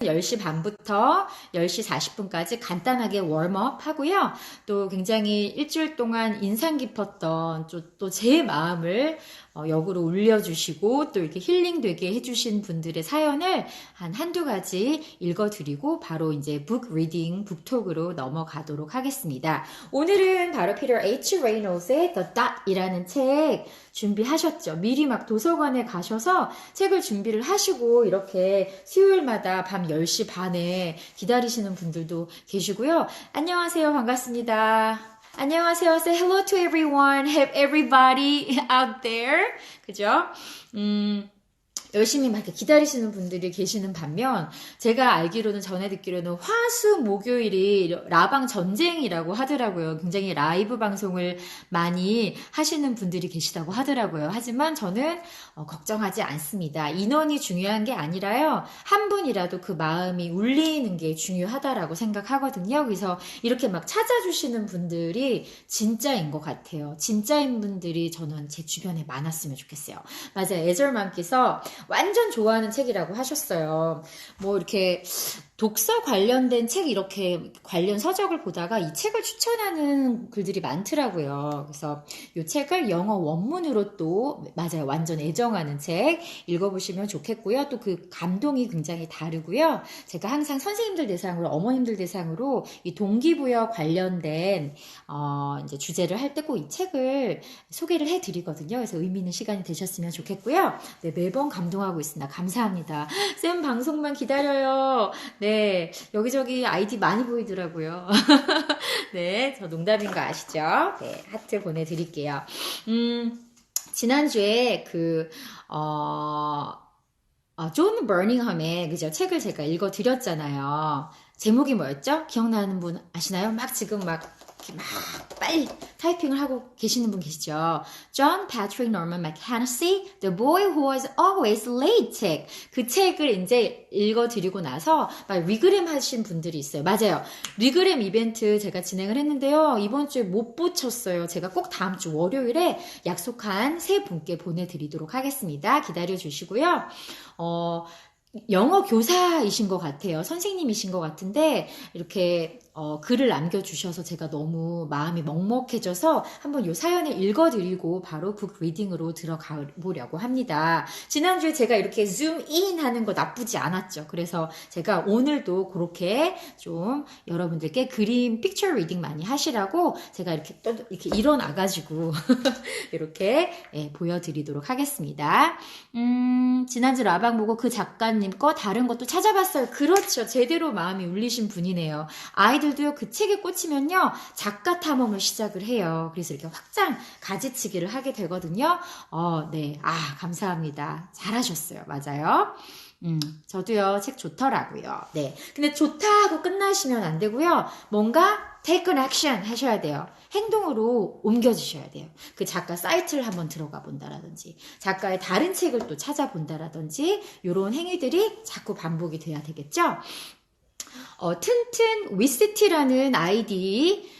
10시 반부터 10시 40분까지 간단하게 웜업 하고요. 또 굉장히 일주일 동안 인상 깊었던 또 제 마음을 역으로 울려주시고 또 이렇게 힐링되게 해주신 분들의 사연을 한두 가지 읽어드리고 바로 이제 북 리딩, 북톡으로 넘어가도록 하겠습니다. 오늘은 바로 피터 H. 레이놀스의 The Dot이라는 책 준비하셨죠? 미리 막 도서관에 가셔서 책을 준비를 하시고 이렇게 수요일마다 밤 10시 반에 기다리시는 분들도 계시고요. 안녕하세요. 반갑습니다. 안녕하세요. Say hello to everyone. Have everybody out there. 그죠? 열심히 막 이렇게 기다리시는 분들이 계시는 반면 제가 알기로는 전에 듣기로는 화수 목요일이 라방 전쟁이라고 하더라고요. 굉장히 라이브 방송을 많이 하시는 분들이 계시다고 하더라고요. 하지만 저는 걱정하지 않습니다. 인원이 중요한 게 아니라요. 한 분이라도 그 마음이 울리는 게 중요하다라고 생각하거든요. 그래서 이렇게 막 찾아주시는 분들이 진짜인 것 같아요. 진짜인 분들이 저는 제 주변에 많았으면 좋겠어요. 맞아요. 에절만께서 완전 좋아하는 책이라고 하셨어요. 뭐 이렇게 독서 관련된 책 이렇게 관련 서적을 보다가 이 책을 추천하는 글들이 많더라고요. 그래서 이 책을 영어 원문으로 또 맞아요. 완전 애정하는 책 읽어보시면 좋겠고요. 또 그 감동이 굉장히 다르고요. 제가 항상 선생님들 대상으로 어머님들 대상으로 이 동기부여 관련된 이제 주제를 할 때 꼭 이 책을 소개를 해드리거든요. 그래서 의미 있는 시간이 되셨으면 좋겠고요. 네, 매번 감동하고 있습니다. 감사합니다. 쌤 방송만 기다려요. 네, 여기저기 아이디 많이 보이더라고요. 네, 저 농담인 거 아시죠? 네, 하트 보내드릴게요. 지난주에 존 버닝엄의 그죠? 책을 제가 읽어드렸잖아요. 제목이 뭐였죠? 기억나는 분 아시나요? 막 지금 막 빨리 타이핑을 하고 계시는 분 계시죠? John Patrick Norman Mackenzie, The Boy Who Was Always Late 책. 그 책을 이제 읽어드리고 나서 막 리그램 하신 분들이 있어요. 맞아요. 리그램 이벤트 제가 진행을 했는데요. 이번 주에 못 붙였어요. 제가 꼭 다음 주 월요일에 약속한 세 분께 보내드리도록 하겠습니다. 기다려주시고요. 영어 교사이신 것 같아요. 선생님이신 것 같은데 이렇게 글을 남겨주셔서 제가 너무 마음이 먹먹해져서 한번 이 사연을 읽어드리고 바로 북 리딩으로 들어가 보려고 합니다. 지난주에 제가 이렇게 줌인 하는 거 나쁘지 않았죠. 그래서 제가 오늘도 그렇게 좀 여러분들께 그림 픽처 리딩 많이 하시라고 제가 이렇게 또 이렇게 일어나가지고 이렇게 보여드리도록 하겠습니다. 지난주 라방 보고 그 작가님 거 다른 것도 찾아봤어요. 그렇죠. 제대로 마음이 울리신 분이네요. 아이들도요, 그 책에 꽂히면요, 작가 탐험을 시작을 해요. 그래서 이렇게 확장 가지치기를 하게 되거든요. 네. 감사합니다. 잘하셨어요. 맞아요. 저도요, 책 좋더라고요. 네. 근데 좋다 하고 끝나시면 안 되고요. 뭔가 take an action 하셔야 돼요. 행동으로 옮겨주셔야 돼요. 그 작가 사이트를 한번 들어가 본다라든지, 작가의 다른 책을 또 찾아본다라든지, 이런 행위들이 자꾸 반복이 돼야 되겠죠? 튼튼 위스티라는 아이디,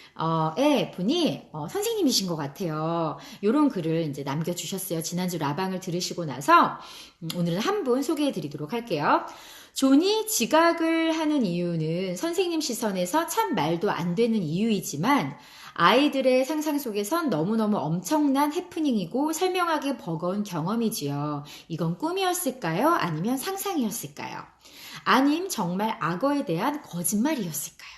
의 분이 선생님이신 것 같아요. 이런 글을 이제 남겨주셨어요. 지난주 라방을 들으시고 나서 오늘은 한 분 소개해 드리도록 할게요. 존이 지각을 하는 이유는 선생님 시선에서 참 말도 안 되는 이유이지만 아이들의 상상 속에선 너무너무 엄청난 해프닝이고 설명하기 버거운 경험이지요. 이건 꿈이었을까요? 아니면 상상이었을까요? 아님 정말 악어에 대한 거짓말이었을까요?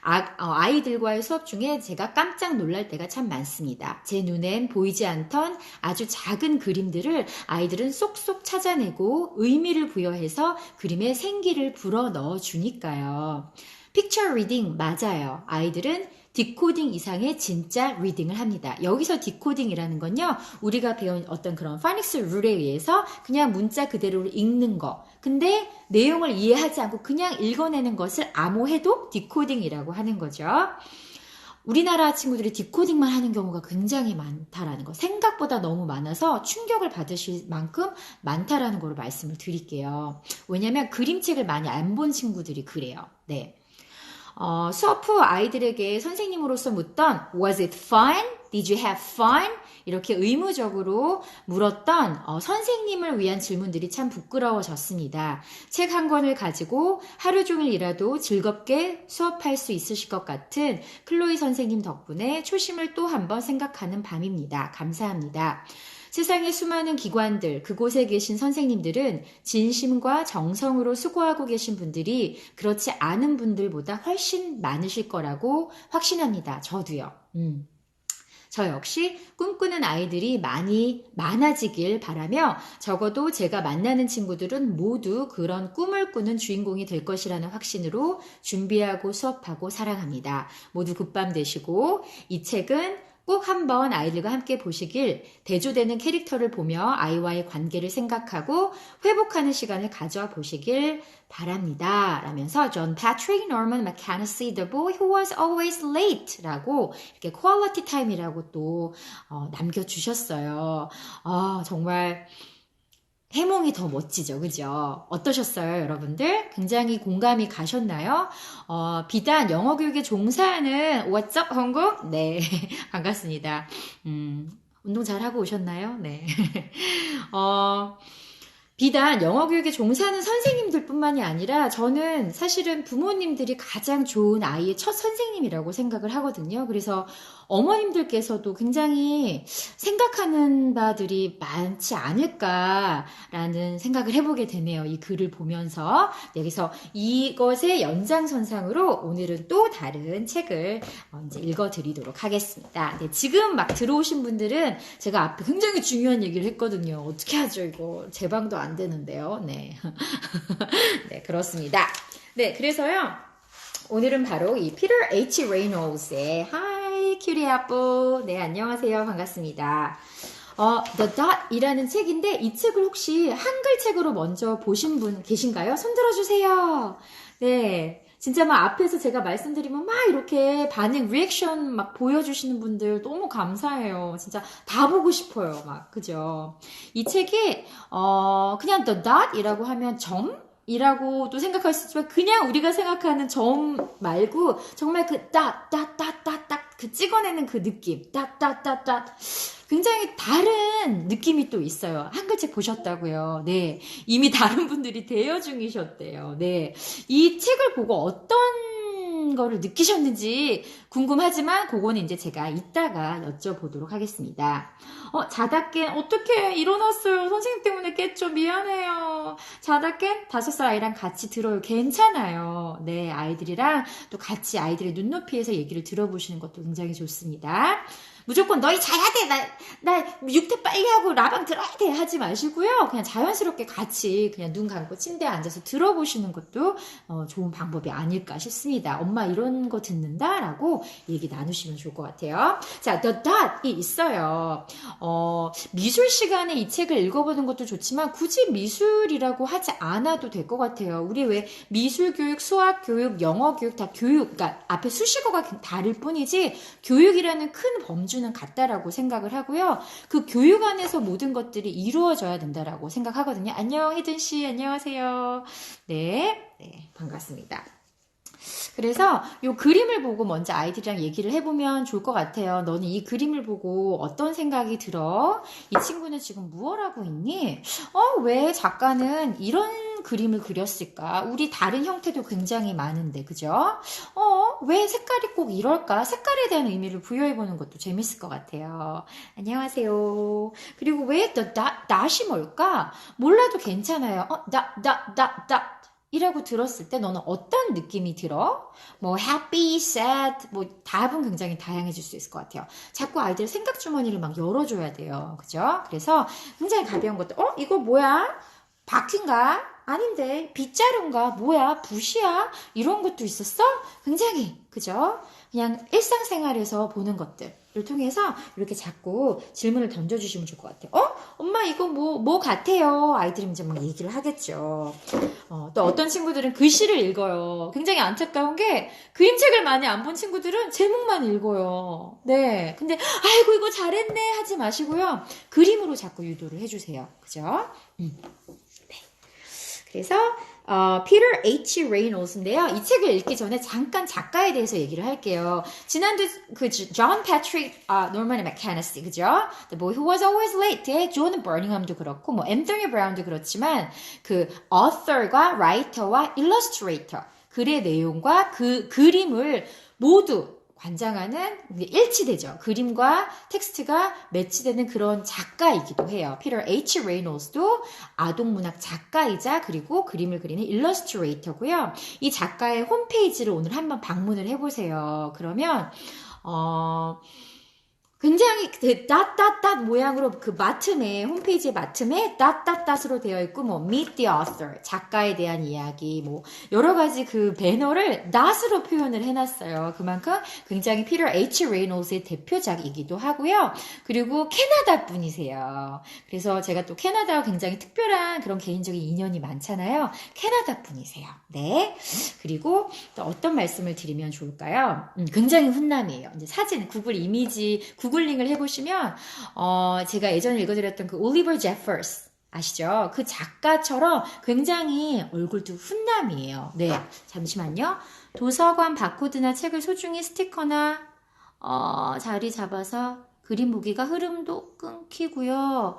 아이들과의 수업 중에 제가 깜짝 놀랄 때가 참 많습니다. 제 눈엔 보이지 않던 아주 작은 그림들을 아이들은 쏙쏙 찾아내고 의미를 부여해서 그림에 생기를 불어넣어 주니까요. 픽처 리딩 맞아요. 아이들은 디코딩 이상의 진짜 리딩을 합니다. 여기서 디코딩이라는 건요, 우리가 배운 어떤 그런 파닉스 룰에 의해서 그냥 문자 그대로 읽는 거. 근데 내용을 이해하지 않고 그냥 읽어내는 것을 암호해독 디코딩이라고 하는 거죠. 우리나라 친구들이 디코딩만 하는 경우가 굉장히 많다라는 거. 생각보다 너무 많아서 충격을 받으실 만큼 많다라는 걸 말씀을 드릴게요. 왜냐면 그림책을 많이 안 본 친구들이 그래요. 네. 수업 후 아이들에게 선생님으로서 묻던 Was it fun? Did you have fun? 이렇게 의무적으로 물었던 선생님을 위한 질문들이 참 부끄러워졌습니다. 책 한 권을 가지고 하루 종일 일하도 즐겁게 수업할 수 있으실 것 같은 클로이 선생님 덕분에 초심을 또 한 번 생각하는 밤입니다. 감사합니다. 세상의 수많은 기관들, 그곳에 계신 선생님들은 진심과 정성으로 수고하고 계신 분들이 그렇지 않은 분들보다 훨씬 많으실 거라고 확신합니다. 저도요. 저 역시 꿈꾸는 아이들이 많아지길 바라며 적어도 제가 만나는 친구들은 모두 그런 꿈을 꾸는 주인공이 될 것이라는 확신으로 준비하고 수업하고 사랑합니다. 모두 굿밤 되시고 이 책은 꼭 한번 아이들과 함께 보시길 대조되는 캐릭터를 보며 아이와의 관계를 생각하고 회복하는 시간을 가져보시길 바랍니다. 라면서 John Patrick Norman McCannacy, the boy who was always late 라고 이렇게 quality time이라고 또 남겨주셨어요. 정말 해몽이 더 멋지죠. 그죠? 어떠셨어요, 여러분들? 굉장히 공감이 가셨나요? 비단 영어 교육에 종사하는 What's up, 한국? 네, 반갑습니다. 운동 잘 하고 오셨나요? 네. 비단 영어 교육에 종사하는 선생님들 뿐만이 아니라 저는 사실은 부모님들이 가장 좋은 아이의 첫 선생님이라고 생각을 하거든요. 그래서 어머님들께서도 굉장히 생각하는 바들이 많지 않을까라는 생각을 해보게 되네요. 이 글을 보면서. 네, 그래서 이것의 연장선상으로 오늘은 또 다른 책을 이제 읽어드리도록 하겠습니다. 네, 지금 막 들어오신 분들은 제가 앞에 굉장히 중요한 얘기를 했거든요. 어떻게 하죠, 이거? 제 방도 안 되는데요. 네. 네, 그렇습니다. 네, 그래서요. 오늘은 바로 이 피터 H. 레이놀즈의 하이 큐리 아뿌. 네, 안녕하세요. 반갑습니다. The Dot이라는 책인데 이 책을 혹시 한글 책으로 먼저 보신 분 계신가요? 손 들어주세요. 네. 진짜 막 앞에서 제가 말씀드리면 막 이렇게 반응, 리액션 막 보여주시는 분들 너무 감사해요. 진짜 다 보고 싶어요. 막, 그죠? 이 책이, 그냥 The Dot이라고 하면 점? 이라고도 생각할 수 있지만 그냥 우리가 생각하는 점 말고 정말 그 그 찍어내는 그 느낌 굉장히 다른 느낌이 또 있어요. 한글책 보셨다고요? 네, 이미 다른 분들이 대여 중이셨대요. 네, 이 책을 보고 어떤 거를 느끼셨는지 궁금하지만 그거는 이제 제가 이따가 여쭤보도록 하겠습니다. 자다 깬 어떻게 일어났어요? 선생님 때문에 깼죠. 미안해요. 자다 깬 5살 아이랑 같이 들어요. 괜찮아요. 네, 아이들이랑 또 같이 아이들의 눈높이에서 얘기를 들어보시는 것도 굉장히 좋습니다. 무조건 너희 자야 돼. 나 육퇴 빨리 하고 라방 들어야 돼. 하지 마시고요. 그냥 자연스럽게 같이 그냥 눈 감고 침대에 앉아서 들어보시는 것도 좋은 방법이 아닐까 싶습니다. 엄마 이런 거 듣는다? 라고 얘기 나누시면 좋을 것 같아요. 자, The Dot이 있어요. 미술 시간에 이 책을 읽어보는 것도 좋지만 굳이 미술이라고 하지 않아도 될 것 같아요. 우리 왜 미술 교육, 수학 교육, 영어 교육 다 교육, 그러니까 앞에 수식어가 다를 뿐이지 교육이라는 큰 범주는 같다라고 생각을 하고요. 그 교육 안에서 모든 것들이 이루어져야 된다라고 생각하거든요. 안녕, 혜든 씨, 안녕하세요. 네, 반갑습니다. 그래서 이 그림을 보고 먼저 아이들이랑 얘기를 해보면 좋을 것 같아요. 너는 이 그림을 보고 어떤 생각이 들어? 이 친구는 지금 무엇 하고 있니? 왜 작가는 이런 그림을 그렸을까? 우리 다른 형태도 굉장히 많은데, 그죠? 왜 색깔이 꼭 이럴까? 색깔에 대한 의미를 부여해보는 것도 재밌을 것 같아요. 안녕하세요. 그리고 왜 dot이 뭘까? 몰라도 괜찮아요. dot. 이라고 들었을 때 너는 어떤 느낌이 들어? 뭐 happy, sad, 뭐 답은 굉장히 다양해질 수 있을 것 같아요. 자꾸 아이들 생각 주머니를 막 열어줘야 돼요. 그죠? 그래서 굉장히 가벼운 것도 이거 뭐야? 바퀴인가? 아닌데 빗자루인가? 뭐야? 붓이야? 이런 것도 있었어? 굉장히 그죠? 그냥 일상생활에서 보는 것들을 통해서 이렇게 자꾸 질문을 던져주시면 좋을 것 같아요. 엄마 이거 뭐 같아요? 아이들이 이제 막 얘기를 하겠죠. 또 어떤 친구들은 글씨를 읽어요. 굉장히 안타까운 게 그림책을 많이 안 본 친구들은 제목만 읽어요. 네. 근데 아이고 이거 잘했네 하지 마시고요. 그림으로 자꾸 유도를 해주세요. 그죠? 네. 그래서 피터 H. 레이놀스인데요. 이 책을 읽기 전에 잠깐 작가에 대해서 얘기를 할게요. 지난주 그 존 패트릭 노먼 맥케너시 그죠? The Boy Who Was Always Late의 존 버닝엄도 그렇고 뭐 앤서니 브라운도 그렇지만 그 author과 writer와 illustrator 글의 내용과 그 그림을 모두 관장하는 일치되죠. 그림과 텍스트가 매치되는 그런 작가이기도 해요. 피터 H. 레이놀스도 아동문학 작가이자 그리고 그림을 그리는 일러스트레이터고요. 이 작가의 홈페이지를 오늘 한번 방문을 해보세요. 그러면 굉장히 그 닷닷닷 모양으로 그 마침에 홈페이지의 마침에 닷닷닷으로 되어 있고 뭐 meet the author 작가에 대한 이야기 뭐 여러 가지 그 배너를 닷으로 표현을 해놨어요. 그만큼 굉장히 피터 H. 레이놀스의 대표작이기도 하고요. 그리고 캐나다 분이세요. 그래서 제가 또 캐나다와 굉장히 특별한 그런 개인적인 인연이 많잖아요. 캐나다 분이세요. 네. 그리고 또 어떤 말씀을 드리면 좋을까요? 굉장히 훈남이에요. 이제 사진 구글 이미지 구글링을 해보시면 제가 예전에 읽어드렸던 그 올리버 제퍼스 아시죠? 그 작가처럼 굉장히 얼굴도 훈남이에요. 네, 잠시만요. 도서관 바코드나 책을 소중히 스티커나 자리 잡아서 그림 보기가 흐름도 끊기고요.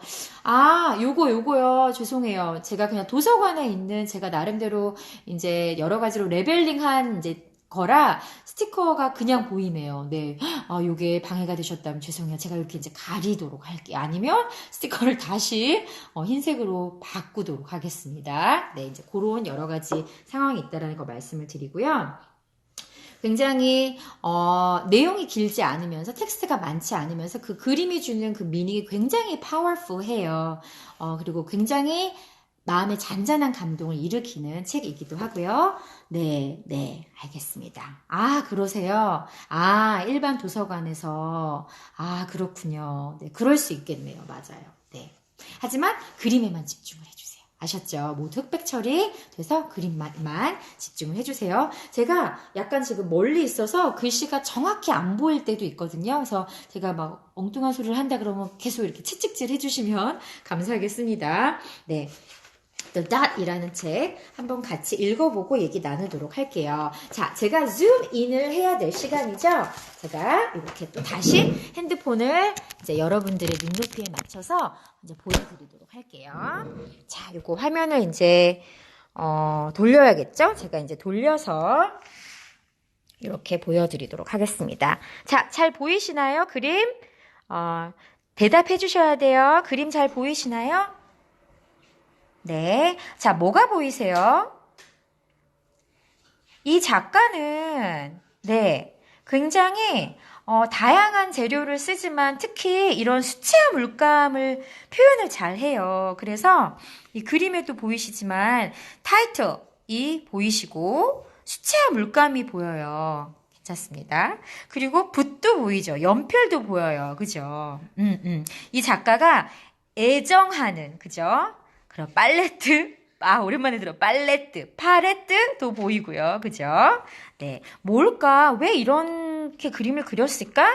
요거요. 죄송해요. 제가 그냥 도서관에 있는 제가 나름대로 이제 여러 가지로 레벨링한 이제 거라 스티커가 그냥 보이네요. 네. 요게 방해가 되셨다면 죄송해요. 제가 이렇게 이제 가리도록 할게요. 아니면 스티커를 다시 흰색으로 바꾸도록 하겠습니다. 네. 이제 그런 여러 가지 상황이 있다라는 거 말씀을 드리고요. 굉장히 내용이 길지 않으면서 텍스트가 많지 않으면서 그 그림이 주는 그 미닝이 굉장히 파워풀해요. 그리고 굉장히 마음에 잔잔한 감동을 일으키는 책이기도 하고요. 네, 알겠습니다. 그러세요? 일반 도서관에서, 그렇군요. 네, 그럴 수 있겠네요. 맞아요. 네. 하지만 그림에만 집중을 해주세요. 아셨죠? 모두 흑백 처리돼서 그림만 집중을 해주세요. 제가 약간 지금 멀리 있어서 글씨가 정확히 안 보일 때도 있거든요. 그래서 제가 막 엉뚱한 소리를 한다 그러면 계속 이렇게 채찍질 해주시면 감사하겠습니다. 네. The Dot이라는 책 한번 같이 읽어보고 얘기 나누도록 할게요. 자, 제가 줌인을 해야 될 시간이죠. 제가 이렇게 또 다시 핸드폰을 이제 여러분들의 눈높이에 맞춰서 이제 보여드리도록 할게요. 자, 요거 화면을 이제 돌려야겠죠? 제가 이제 돌려서 이렇게 보여드리도록 하겠습니다. 자, 잘 보이시나요? 그림? 대답해 주셔야 돼요. 그림 잘 보이시나요? 네. 자, 뭐가 보이세요? 이 작가는, 네, 굉장히, 다양한 재료를 쓰지만 특히 이런 수채화 물감을 표현을 잘 해요. 그래서 이 그림에도 보이시지만 타이틀이 보이시고 수채화 물감이 보여요. 괜찮습니다. 그리고 붓도 보이죠. 연필도 보여요. 그죠? 이 작가가 애정하는, 그죠? 그럼 팔레트, 오랜만에 들어. 팔레트도 보이고요. 그죠? 네. 뭘까? 왜 이렇게 그림을 그렸을까?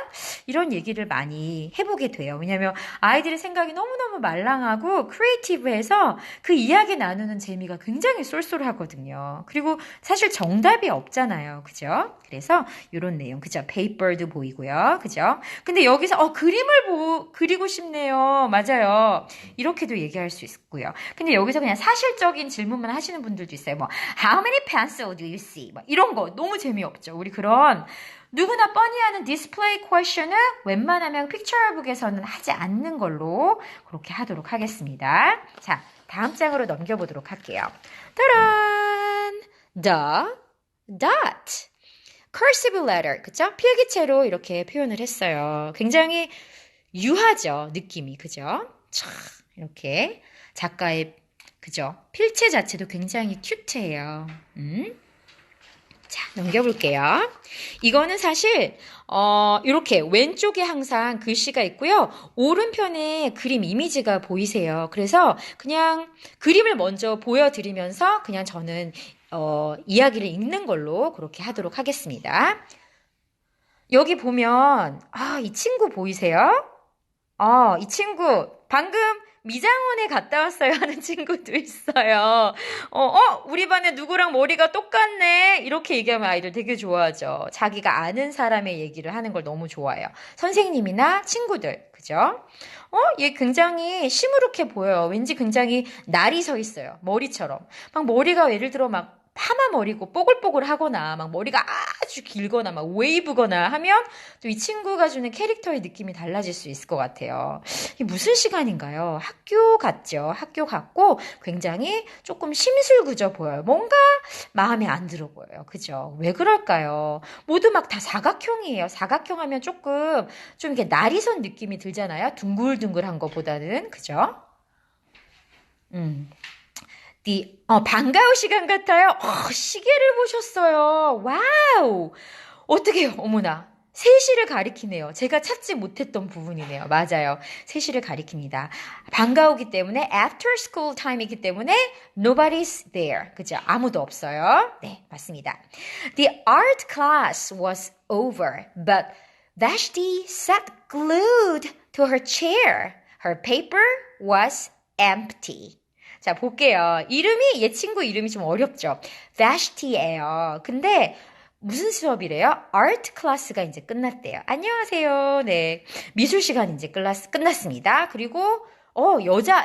이런 얘기를 많이 해보게 돼요. 왜냐면 아이들의 생각이 너무너무 말랑하고 크리에이티브해서 그 이야기 나누는 재미가 굉장히 쏠쏠하거든요. 그리고 사실 정답이 없잖아요. 그죠? 그래서 이런 내용. 그죠? 페이퍼도 보이고요. 그죠? 근데 여기서 그림을 그리고 싶네요. 맞아요. 이렇게도 얘기할 수 있고요. 근데 여기서 그냥 사실적인 질문만 하시는 분들도 있어요. 뭐 How many pencils do you see? 뭐 이런 거 너무 재미없죠. 우리 그런 누구나 뻔히 하는 디스플레이 퀘션은 웬만하면 픽처북에서는 하지 않는 걸로 그렇게 하도록 하겠습니다. 자, 다음 장으로 넘겨보도록 할게요. 따란! The dot. cursive letter. 그쵸? 필기체로 이렇게 표현을 했어요. 굉장히 유하죠. 느낌이. 그죠? 참, 이렇게 작가의 그죠? 필체 자체도 굉장히 큐트해요. 자, 넘겨볼게요. 이거는 사실 이렇게 왼쪽에 항상 글씨가 있고요. 오른편에 그림 이미지가 보이세요. 그래서 그냥 그림을 먼저 보여드리면서 그냥 저는 이야기를 읽는 걸로 그렇게 하도록 하겠습니다. 여기 보면 이 친구 보이세요? 이 친구 방금 미장원에 갔다 왔어요 하는 친구도 있어요. 우리 반에 누구랑 머리가 똑같네. 이렇게 얘기하면 아이들 되게 좋아하죠. 자기가 아는 사람의 얘기를 하는 걸 너무 좋아해요. 선생님이나 친구들. 그죠? 얘 굉장히 시무룩해 보여요. 왠지 굉장히 날이 서 있어요. 머리처럼. 막 머리가 예를 들어 막 파마 머리고 뽀글뽀글 하거나 막 머리가 아주 길거나 막 웨이브거나 하면 또 이 친구가 주는 캐릭터의 느낌이 달라질 수 있을 것 같아요. 이게 무슨 시간인가요? 학교 같죠? 학교 같고 굉장히 조금 심술궂어 보여요. 뭔가 마음에 안 들어 보여요. 그죠? 왜 그럴까요? 모두 막 다 사각형이에요. 사각형 하면 조금 좀 이렇게 날이 선 느낌이 들잖아요. 둥글둥글한 것보다는. 그죠? 반가운 시간 같아요. 시계를 보셨어요. 와우. 어떡해요. 어머나. 3시를 가리키네요. 제가 찾지 못했던 부분이네요. 맞아요. 3시를 가리킵니다. 반가우기 때문에 after school time이기 때문에 nobody's there. 그죠? 아무도 없어요. 네, 맞습니다. The art class was over, but Vashti sat glued to her chair. Her paper was empty. 자, 볼게요. 얘 친구 이름이 좀 어렵죠? Vashti예요. 근데 무슨 수업이래요? 아트 클래스가 이제 끝났대요. 안녕하세요. 네. 미술 시간 이제 끝났습니다. 그리고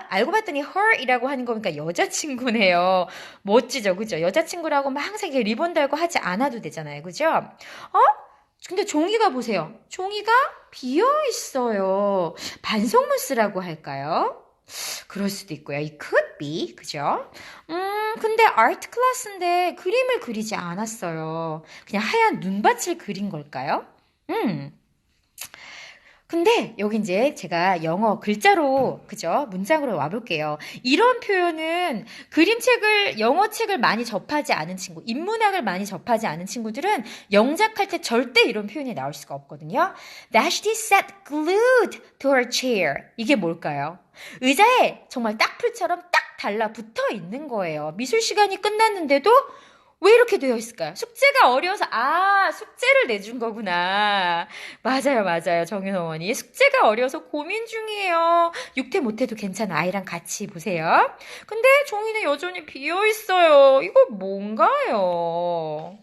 알고 봤더니 her이라고 하는 거니까 여자친구네요. 멋지죠, 그죠? 여자친구라고 막 항상 이렇게 리본 달고 하지 않아도 되잖아요, 그죠? 근데 종이가 보세요. 종이가 비어 있어요. 반성문 쓰라고 할까요? 그럴 수도 있고요. It could be. 그죠? 근데 아트 클래스인데 그림을 그리지 않았어요. 그냥 하얀 눈밭을 그린 걸까요? 근데 여기 이제 제가 영어 글자로, 그죠? 문장으로 와볼게요. 이런 표현은 영어 책을 많이 접하지 않은 친구, 인문학을 많이 접하지 않은 친구들은 영작할 때 절대 이런 표현이 나올 수가 없거든요. Vashti sat glued to her chair. 이게 뭘까요? 의자에 정말 딱풀처럼 딱 달라붙어 있는 거예요. 미술 시간이 끝났는데도 왜 이렇게 되어 있을까요? 숙제가 어려워서, 숙제를 내준 거구나. 맞아요, 맞아요. 정윤 어머니. 숙제가 어려워서 고민 중이에요. 육퇴 못해도 괜찮아. 아이랑 같이 보세요. 근데 종이는 여전히 비어 있어요. 이거 뭔가요?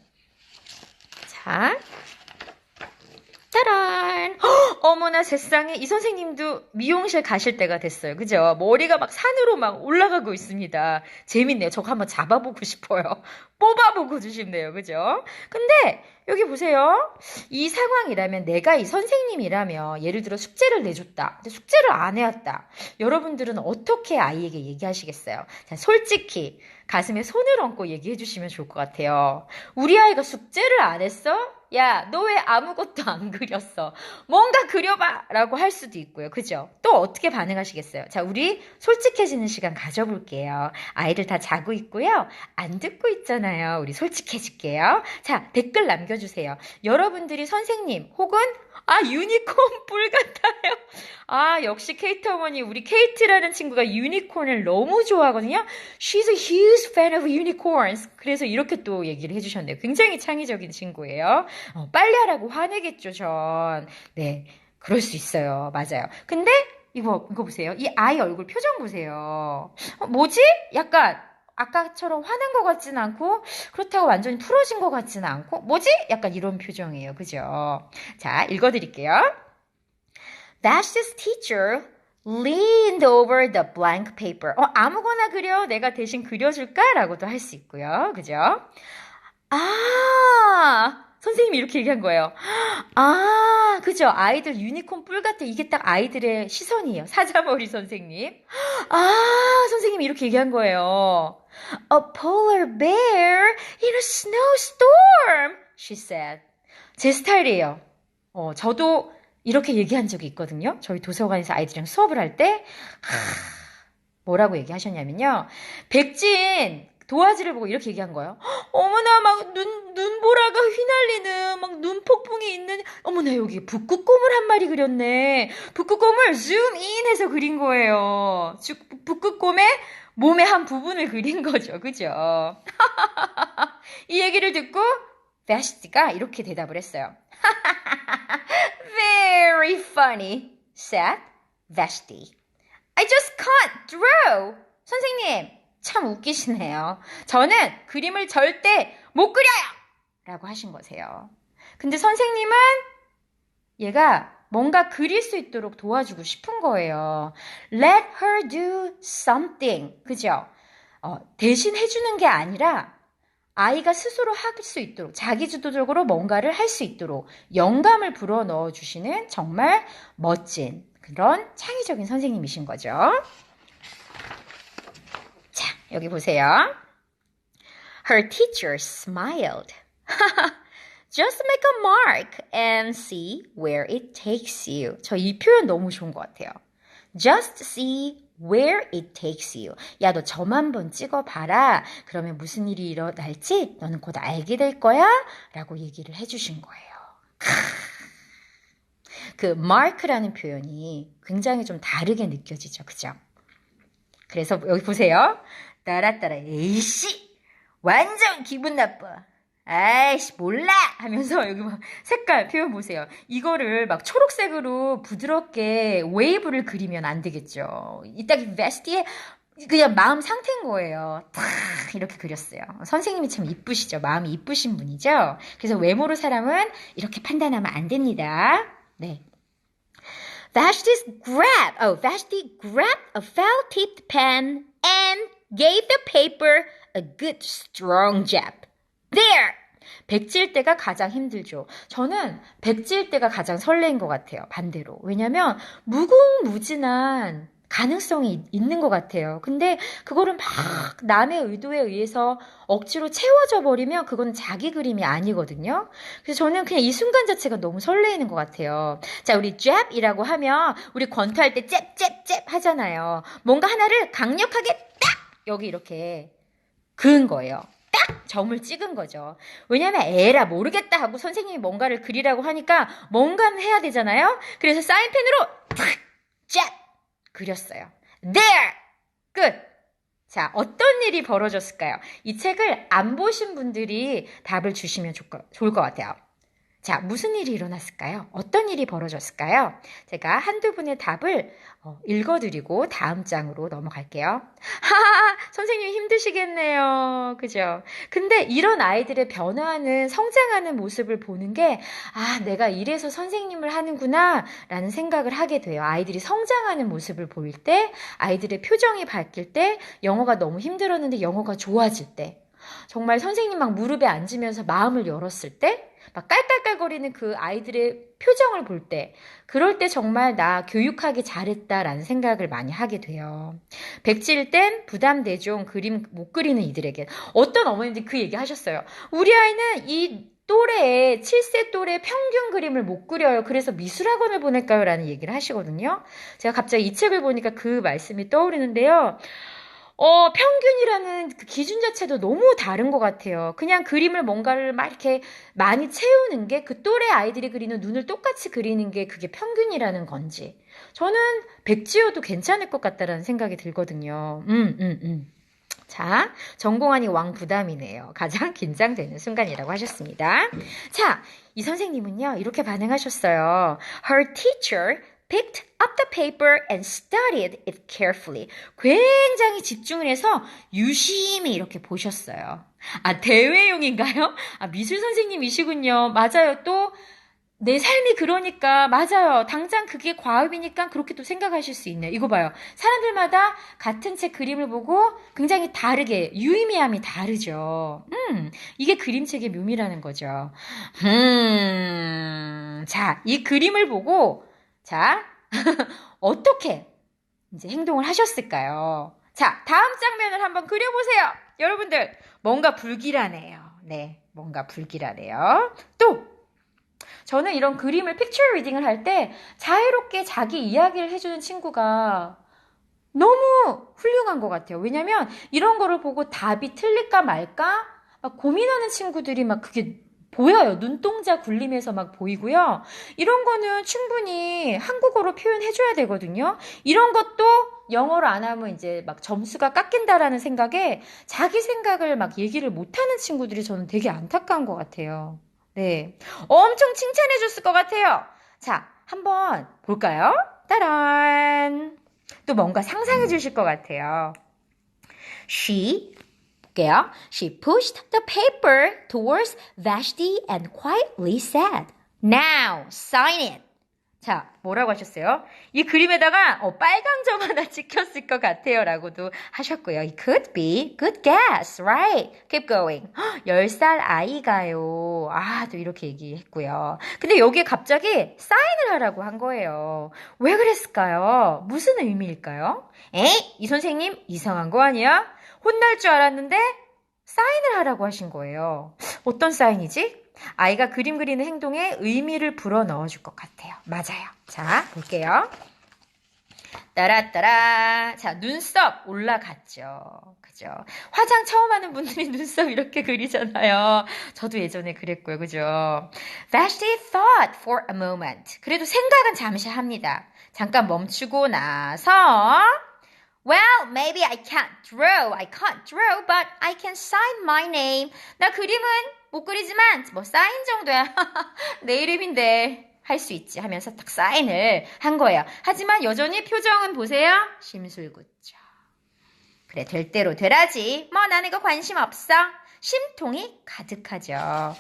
자. 짜란! 어머나 세상에 이 선생님도 미용실 가실 때가 됐어요. 그죠? 머리가 막 산으로 막 올라가고 있습니다. 재밌네요. 저거 한번 잡아보고 싶어요. 뽑아보고 싶네요. 그죠? 근데 여기 보세요. 이 상황이라면 내가 이 선생님이라면 예를 들어 숙제를 내줬다. 근데 숙제를 안 해왔다. 여러분들은 어떻게 아이에게 얘기하시겠어요? 자, 솔직히 가슴에 손을 얹고 얘기해 주시면 좋을 것 같아요. 우리 아이가 숙제를 안 했어? 야, 너 왜 아무것도 안 그렸어? 뭔가 그려봐! 라고 할 수도 있고요. 그죠? 또 어떻게 반응하시겠어요? 자, 우리 솔직해지는 시간 가져볼게요. 아이들 다 자고 있고요. 안 듣고 있잖아요. 우리 솔직해질게요. 자, 댓글 남겨주세요. 여러분들이 선생님 혹은 유니콘 뿔 같아요. 역시 케이트 어머니, 우리 케이트라는 친구가 유니콘을 너무 좋아하거든요. She's a huge fan of unicorns. 그래서 이렇게 또 얘기를 해주셨네요. 굉장히 창의적인 친구예요. 빨리 하라고 화내겠죠, 전. 네, 그럴 수 있어요. 맞아요. 근데 이거 보세요. 이 아이 얼굴 표정 보세요. 뭐지? 약간 아까처럼 화난 것 같지는 않고 그렇다고 완전히 풀어진 것 같지는 않고 뭐지? 약간 이런 표정이에요. 그죠? 자, 읽어드릴게요. Vashti's teacher leaned over the blank paper. 아무거나 그려. 내가 대신 그려줄까? 라고도 할 수 있고요. 그죠? 선생님이 이렇게 얘기한 거예요. 그죠? 아이들 유니콘 뿔 같아. 이게 딱 아이들의 시선이에요. 사자머리 선생님. 선생님이 이렇게 얘기한 거예요. A polar bear in a snowstorm, she said. 제 스타일이에요. 저도 이렇게 얘기한 적이 있거든요. 저희 도서관에서 아이들이랑 수업을 할 때, 뭐라고 얘기하셨냐면요. 백진, 도화지를 보고 이렇게 얘기한 거예요. 어머나, 막 눈보라가 휘날리는, 막 눈폭풍이 있는, 어머나, 여기 북극곰을 한 마리 그렸네. 북극곰을 줌인 해서 그린 거예요. 북극곰의 몸의 한 부분을 그린 거죠. 그죠? 이 얘기를 듣고, 베스티가 이렇게 대답을 했어요. Very funny, said Vashti. I just can't draw. 선생님, 참 웃기시네요. 저는 그림을 절대 못 그려요! 라고 하신 거세요. 근데 선생님은 얘가 뭔가 그릴 수 있도록 도와주고 싶은 거예요. Let her do something. 그죠? 대신 해주는 게 아니라 아이가 스스로 할 수 있도록 자기주도적으로 뭔가를 할 수 있도록 영감을 불어넣어 주시는 정말 멋진 그런 창의적인 선생님이신 거죠. 자, 여기 보세요. Her teacher smiled. Just make a mark and see where it takes you. 저 이 표현 너무 좋은 것 같아요. Just see where it takes you. 야, 너 점 한번 찍어봐라. 그러면 무슨 일이 일어날지 너는 곧 알게 될 거야. 라고 얘기를 해주신 거예요. 그 mark라는 표현이 굉장히 좀 다르게 느껴지죠. 그죠? 그래서 여기 보세요. 따라따라 에이씨 완전 기분 나빠. 아이씨 몰라 하면서 여기 막 색깔 표현 보세요. 이거를 막 초록색으로 부드럽게 웨이브를 그리면 안 되겠죠. 이따기 베스트에 그냥 마음 상태인 거예요. 탁 이렇게 그렸어요. 선생님이 참 이쁘시죠. 마음이 이쁘신 분이죠. 그래서 외모로 사람은 이렇게 판단하면 안 됩니다. 네. Vashti grabbed a felt-tipped pen and gave the paper a good strong jab. There! 백지일 때가 가장 힘들죠. 저는 백지일 때가 가장 설레인 것 같아요. 반대로. 왜냐면 무궁무진한 가능성이 있는 것 같아요. 근데 그거를 막 남의 의도에 의해서 억지로 채워져 버리면 그건 자기 그림이 아니거든요. 그래서 저는 그냥 이 순간 자체가 너무 설레이는 것 같아요. 자, 우리 jab이라고 하면 우리 권투할 때 잽 하잖아요. 뭔가 하나를 강력하게 딱 여기 이렇게 그은 거예요. 딱 점을 찍은 거죠. 왜냐면 에라 모르겠다 하고 선생님이 뭔가를 그리라고 하니까 뭔가는 해야 되잖아요. 그래서 사인펜으로 탁 짭 그렸어요. There! 끝! 자, 어떤 일이 벌어졌을까요? 이 책을 안 보신 분들이 답을 주시면 좋을 것 같아요. 자, 무슨 일이 일어났을까요? 어떤 일이 벌어졌을까요? 제가 한두 분의 답을 읽어드리고 다음 장으로 넘어갈게요. 하하, 선생님 힘드시겠네요. 그죠? 근데 이런 아이들의 변화하는, 성장하는 모습을 보는 게, 아, 내가 이래서 선생님을 하는구나, 라는 생각을 하게 돼요. 아이들이 성장하는 모습을 보일 때, 아이들의 표정이 바뀔 때, 영어가 너무 힘들었는데 영어가 좋아질 때, 정말 선생님 막 무릎에 앉으면서 마음을 열었을 때, 막 깔깔깔거리는 그 아이들의 표정을 볼 때, 그럴 때 정말 나 교육하기 잘했다라는 생각을 많이 하게 돼요. 백지일 땐 부담되죠. 그림 못 그리는 이들에게. 어떤 어머님들이 그 얘기 하셨어요. 우리 아이는 이 또래에 7세 또래 평균 그림을 못 그려요. 그래서 미술학원을 보낼까요? 라는 얘기를 하시거든요. 제가 갑자기 이 책을 보니까 그 말씀이 떠오르는데요. 평균이라는 그 기준 자체도 너무 다른 것 같아요. 그냥 그림을 뭔가를 막 이렇게 많이 채우는 게 그 또래 아이들이 그리는 눈을 똑같이 그리는 게 그게 평균이라는 건지. 저는 백지여도 괜찮을 것 같다라는 생각이 들거든요. 자, 전공하니 왕 부담이네요. 가장 긴장되는 순간이라고 하셨습니다. 자, 이 선생님은요, 이렇게 반응하셨어요. Her teacher picked up the paper and studied it carefully. 굉장히 집중을 해서 유심히 이렇게 보셨어요. 아, 대회용인가요? 아, 미술 선생님이시군요. 맞아요. 또 내 삶이 그러니까 맞아요. 당장 그게 과업이니까 그렇게 또 생각하실 수 있네요. 이거 봐요. 사람들마다 같은 책 그림을 보고 굉장히 다르게 유의미함이 다르죠. 이게 그림책의 묘미라는 거죠. 자, 이 그림을 보고 자, 어떻게 이제 행동을 하셨을까요? 자, 다음 장면을 한번 그려보세요. 여러분들, 뭔가 불길하네요. 네, 뭔가 불길하네요. 또, 저는 이런 그림을 픽처 리딩을 할 때 자유롭게 자기 이야기를 해주는 친구가 너무 훌륭한 것 같아요. 왜냐면 이런 거를 보고 답이 틀릴까 말까 막 고민하는 친구들이 막 그게 보여요. 눈동자 굴림에서 막 보이고요. 이런 거는 충분히 한국어로 표현해줘야 되거든요. 이런 것도 영어로 안 하면 이제 막 점수가 깎인다라는 생각에 자기 생각을 막 얘기를 못하는 친구들이 저는 되게 안타까운 것 같아요. 네. 엄청 칭찬해줬을 것 같아요. 자, 한번 볼까요? 따란! 또 뭔가 상상해 주실 것 같아요. She 볼게요. She pushed the paper towards Vashti and quietly said, Now, sign it. 자, 뭐라고 하셨어요? 이 그림에다가 빨간 점 하나 찍혔을 것 같아요 라고도 하셨고요. It could be. Good guess. Right. Keep going. 10살 아이가요. 또 이렇게 얘기했고요. 근데 여기에 갑자기 사인을 하라고 한 거예요. 왜 그랬을까요? 무슨 의미일까요? 에이, 이 선생님 이상한 거 아니야? 혼날 줄 알았는데 사인을 하라고 하신 거예요. 어떤 사인이지? 아이가 그림 그리는 행동에 의미를 불어 넣어줄 것 같아요. 맞아요. 자, 볼게요. 따라따라. 자, 눈썹 올라갔죠. 그죠? 화장 처음 하는 분들이 눈썹 이렇게 그리잖아요. 저도 예전에 그랬고요. 그죠? Vashti thought for a moment. 그래도 생각은 잠시 합니다. 잠깐 멈추고 나서 Well, maybe I can't draw, but I can sign my name. 나 그림은 못 그리지만 뭐 사인 정도야. 내 이름인데 할 수 있지 하면서 딱 사인을 한 거예요. 하지만 여전히 표정은 보세요. 심술궂죠. 그래, 될 대로 되라지. 뭐 나는 이거 관심 없어. 심통이 가득하죠. 따란!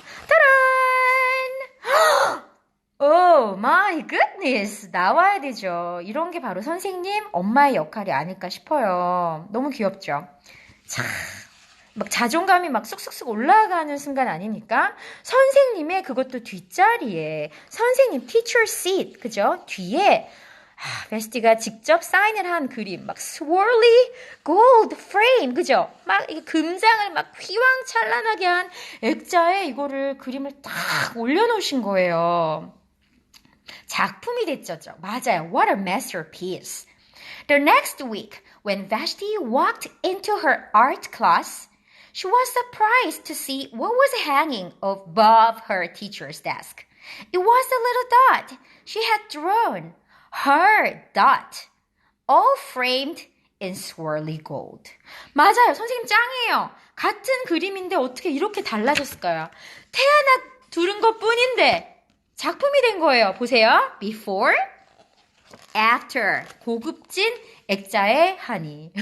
오 마이 굿니스 나와야 되죠. 이런 게 바로 선생님, 엄마의 역할이 아닐까 싶어요. 너무 귀엽죠. 참, 막 자존감이 막 쑥쑥쑥 올라가는 순간 아닙니까? 선생님의 그것도 뒷자리에 선생님 teacher seat 그죠? 뒤에 베스티가 직접 사인을 한 그림 막 swirly gold frame 그죠? 막 이 금장을 막 휘황찬란하게 한 액자에 이거를 그림을 딱 올려놓으신 거예요. 작품이 됐죠. 맞아요. What a masterpiece. The next week, when Vashti walked into her art class, she was surprised to see what was hanging above her teacher's desk. It was a little dot she had drawn. Her dot. All framed in swirly gold. 맞아요. 선생님 짱이에요. 같은 그림인데 어떻게 이렇게 달라졌을까요? 태어나 두른 것 뿐인데 작품이 된 거예요. 보세요. Before, after. 고급진 액자의 한이.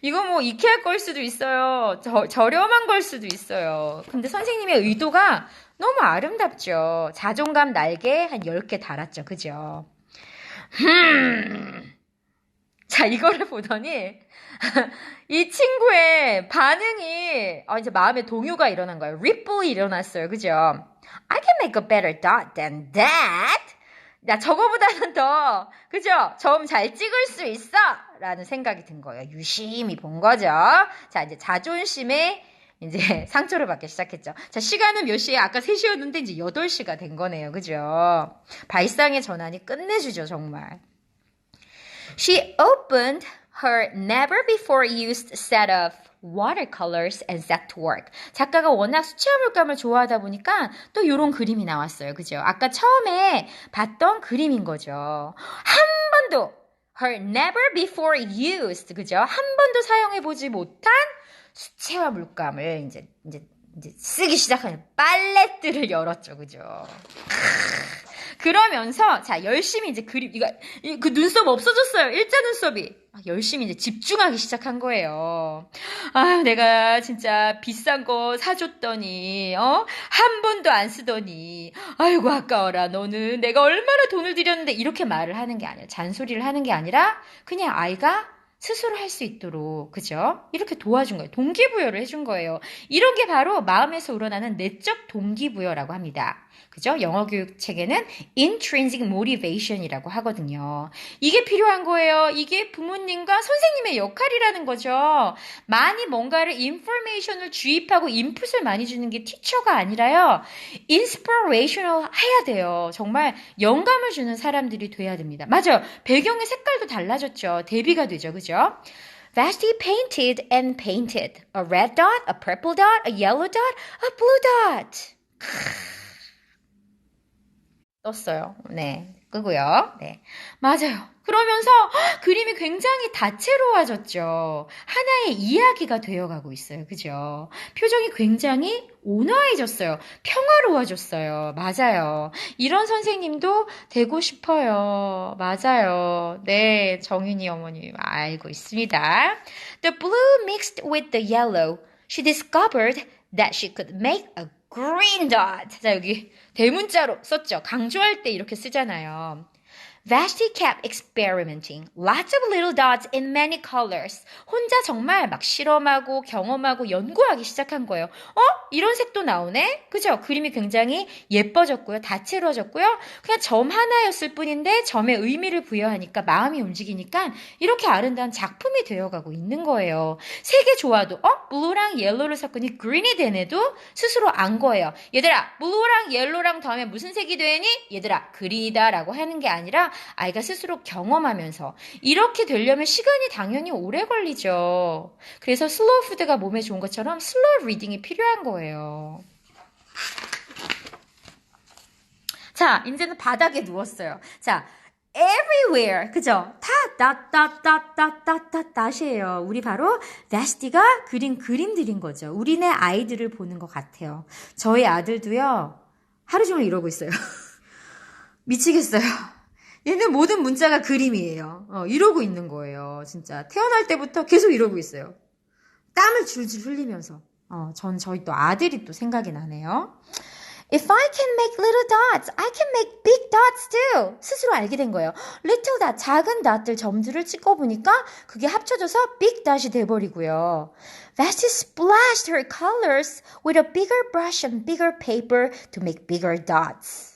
이거 뭐 이케아 걸 수도 있어요. 저렴한 걸 수도 있어요. 근데 선생님의 의도가 너무 아름답죠. 자존감 날개 한 10개 달았죠. 그죠? 자, 이거를 보더니 이 친구의 반응이 이제 마음의 동요가 일어난 거예요. 리플이 일어났어요. 그죠? I can make a better dot than that. 나 저거보다는 더, 그죠? 점 잘 찍을 수 있어! 라는 생각이 든 거예요. 유심히 본 거죠. 자, 이제 자존심에 이제 상처를 받기 시작했죠. 자, 시간은 몇 시에? 아까 3시였는데 이제 8시가 된 거네요. 그죠? 발상의 전환이 끝내주죠, 정말. She opened her never before used set of watercolors and set to work. 작가가 워낙 수채화 물감을 좋아하다 보니까 또 이런 그림이 나왔어요. 그죠? 아까 처음에 봤던 그림인 거죠. 한 번도 her never before used 그죠? 한 번도 사용해보지 못한 수채화 물감을 이제 쓰기 시작하는 팔레트를 열었죠. 그죠? 그러면서 자 열심히 이제 그림 그 눈썹 없어졌어요. 일자 눈썹이 열심히 이제 집중하기 시작한 거예요. 내가 진짜 비싼 거 사줬더니 한 번도 안 쓰더니 아이고 아까워라. 너는 내가 얼마나 돈을 들였는데 이렇게 말을 하는 게 아니라 잔소리를 하는 게 아니라 그냥 아이가 스스로 할 수 있도록 그죠? 이렇게 도와준 거예요. 동기부여를 해준 거예요. 이런 게 바로 마음에서 우러나는 내적 동기부여라고 합니다. 그죠? 영어 교육 책에는 intrinsic motivation이라고 하거든요. 이게 필요한 거예요. 이게 부모님과 선생님의 역할이라는 거죠. 많이 뭔가를 information을 주입하고 인풋을 많이 주는 게 티처가 아니라요. inspirational 해야 돼요. 정말 영감을 주는 사람들이 돼야 됩니다. 맞아요. 배경의 색깔도 달라졌죠. 대비가 되죠. 그죠? Vashti painted and painted. A red dot, a purple dot, a yellow dot, a blue dot. 떴어요. 네. 끄고요. 네. 맞아요. 그러면서 그림이 굉장히 다채로워졌죠. 하나의 이야기가 되어가고 있어요. 그죠? 표정이 굉장히 온화해졌어요. 평화로워졌어요. 맞아요. 이런 선생님도 되고 싶어요. 맞아요. 네. 정윤이 어머님 알고 있습니다. The blue mixed with the yellow. She discovered that she could make a green dot. 자, 여기 대문자로 썼죠. 강조할 때 이렇게 쓰잖아요. Vashti kept experimenting. Lots of little dots in many colors. 혼자 정말 막 실험하고 경험하고 연구하기 시작한 거예요. 이런 색도 나오네? 그죠? 그림이 굉장히 예뻐졌고요. 다채로워졌고요. 그냥 점 하나였을 뿐인데 점에 의미를 부여하니까 마음이 움직이니까 이렇게 아름다운 작품이 되어가고 있는 거예요. 색의 조화도 블루랑 옐로우를 섞으니 green이 되네도 스스로 안 거예요. 얘들아, 블루랑 옐로우랑 더하면 무슨 색이 되니? 얘들아, 그린이다 라고 하는 게 아니라 아이가 스스로 경험하면서 이렇게 되려면 시간이 당연히 오래 걸리죠. 그래서 슬로우 푸드가 몸에 좋은 것처럼 슬로우 리딩이 필요한 거예요. 자, 이제는 바닥에 누웠어요. 자, everywhere. 그죠? 다시에요. 우리 바로 다시티가 그린 그림들인 거죠. 우리네 아이들을 보는 것 같아요. 저희 아들도요. 하루 종일 이러고 있어요. 미치겠어요. 얘는 모든 문자가 그림이에요. 이러고 있는 거예요. 진짜 태어날 때부터 계속 이러고 있어요. 땀을 줄줄 흘리면서. 저희 또 아들이 또 생각이 나네요. If I can make little dots, I can make big dots too. 스스로 알게 된 거예요. Little dot, 작은 dot들 점들을 찍어보니까 그게 합쳐져서 big dot이 돼버리고요. Vashti splashed her colors with a bigger brush and bigger paper to make bigger dots.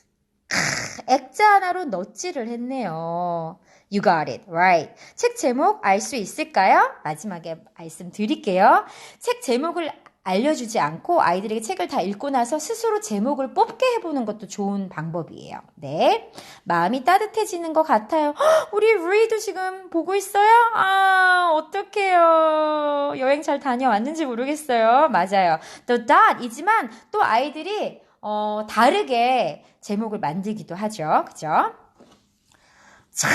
액자 하나로 넛질을 했네요. You got it, right. 책 제목 알 수 있을까요? 마지막에 말씀드릴게요. 책 제목을 알려주지 않고 아이들에게 책을 다 읽고 나서 스스로 제목을 뽑게 해보는 것도 좋은 방법이에요. 네, 마음이 따뜻해지는 것 같아요. 우리 루이도 지금 보고 있어요? 어떡해요. 여행 잘 다녀왔는지 모르겠어요. 맞아요. The dot이지만 또 아이들이 다르게 제목을 만들기도 하죠. 그죠? 자,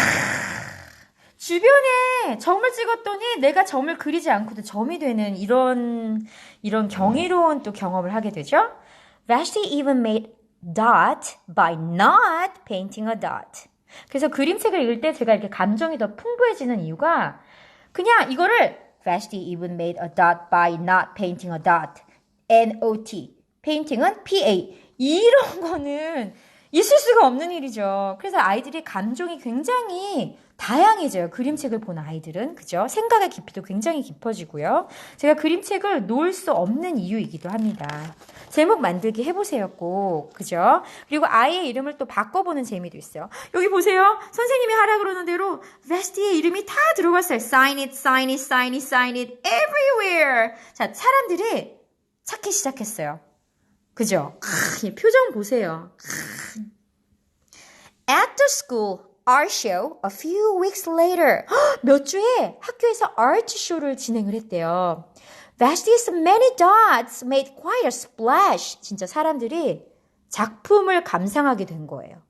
주변에 점을 찍었더니 내가 점을 그리지 않고도 점이 되는 이런 경이로운 또 경험을 하게 되죠. Vashti even made dot by not painting a dot. 그래서 그림책을 읽을 때 제가 이렇게 감정이 더 풍부해지는 이유가 그냥 이거를 Vashti even made a dot by not painting a dot. N-O-T. painting은 P-A. 이런 거는 있을 수가 없는 일이죠. 그래서 아이들이 감정이 굉장히 다양해져요. 그림책을 본 아이들은. 그죠? 생각의 깊이도 굉장히 깊어지고요. 제가 그림책을 놓을 수 없는 이유이기도 합니다. 제목 만들기 해보세요, 꼭. 그죠? 그리고 아이의 이름을 또 바꿔보는 재미도 있어요. 여기 보세요. 선생님이 하라 그러는 대로 베스티의 이름이 다 들어갔어요. Sign it, sign it, sign it, sign it, everywhere. 자, 사람들이 찾기 시작했어요. 그죠? 표정 보세요. At the school art show a few weeks later. 몇 주에 학교에서 아트 쇼를 진행을 했대요. Vashti's many dots made quite a splash. 진짜 사람들이 작품을 감상하게 된 거예요.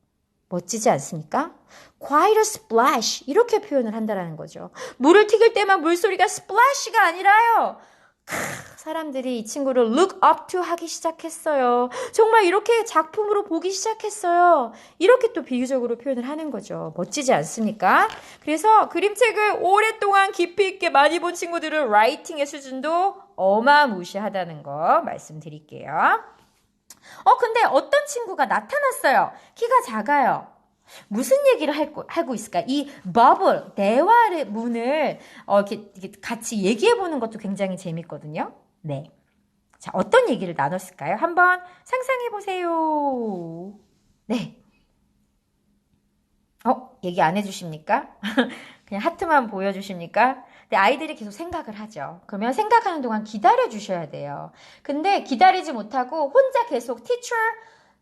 멋지지 않습니까? Quite a splash. 이렇게 표현을 한다라는 거죠. 물을 튀길 때만 물소리가 splash가 아니라요. 사람들이 이 친구를 look up to 하기 시작했어요. 정말 이렇게 작품으로 보기 시작했어요. 이렇게 또 비유적으로 표현을 하는 거죠. 멋지지 않습니까? 그래서 그림책을 오랫동안 깊이 있게 많이 본 친구들은 라이팅의 수준도 어마무시하다는 거 말씀드릴게요. 근데 어떤 친구가 나타났어요. 키가 작아요. 무슨 얘기를 하고 있을까? 이 버블, 대화의 문을 이렇게 같이 얘기해보는 것도 굉장히 재밌거든요. 네. 자, 어떤 얘기를 나눴을까요? 한번 상상해보세요. 네. 얘기 안 해주십니까? 그냥 하트만 보여주십니까? 근데 아이들이 계속 생각을 하죠. 그러면 생각하는 동안 기다려주셔야 돼요. 근데 기다리지 못하고 혼자 계속 teacher,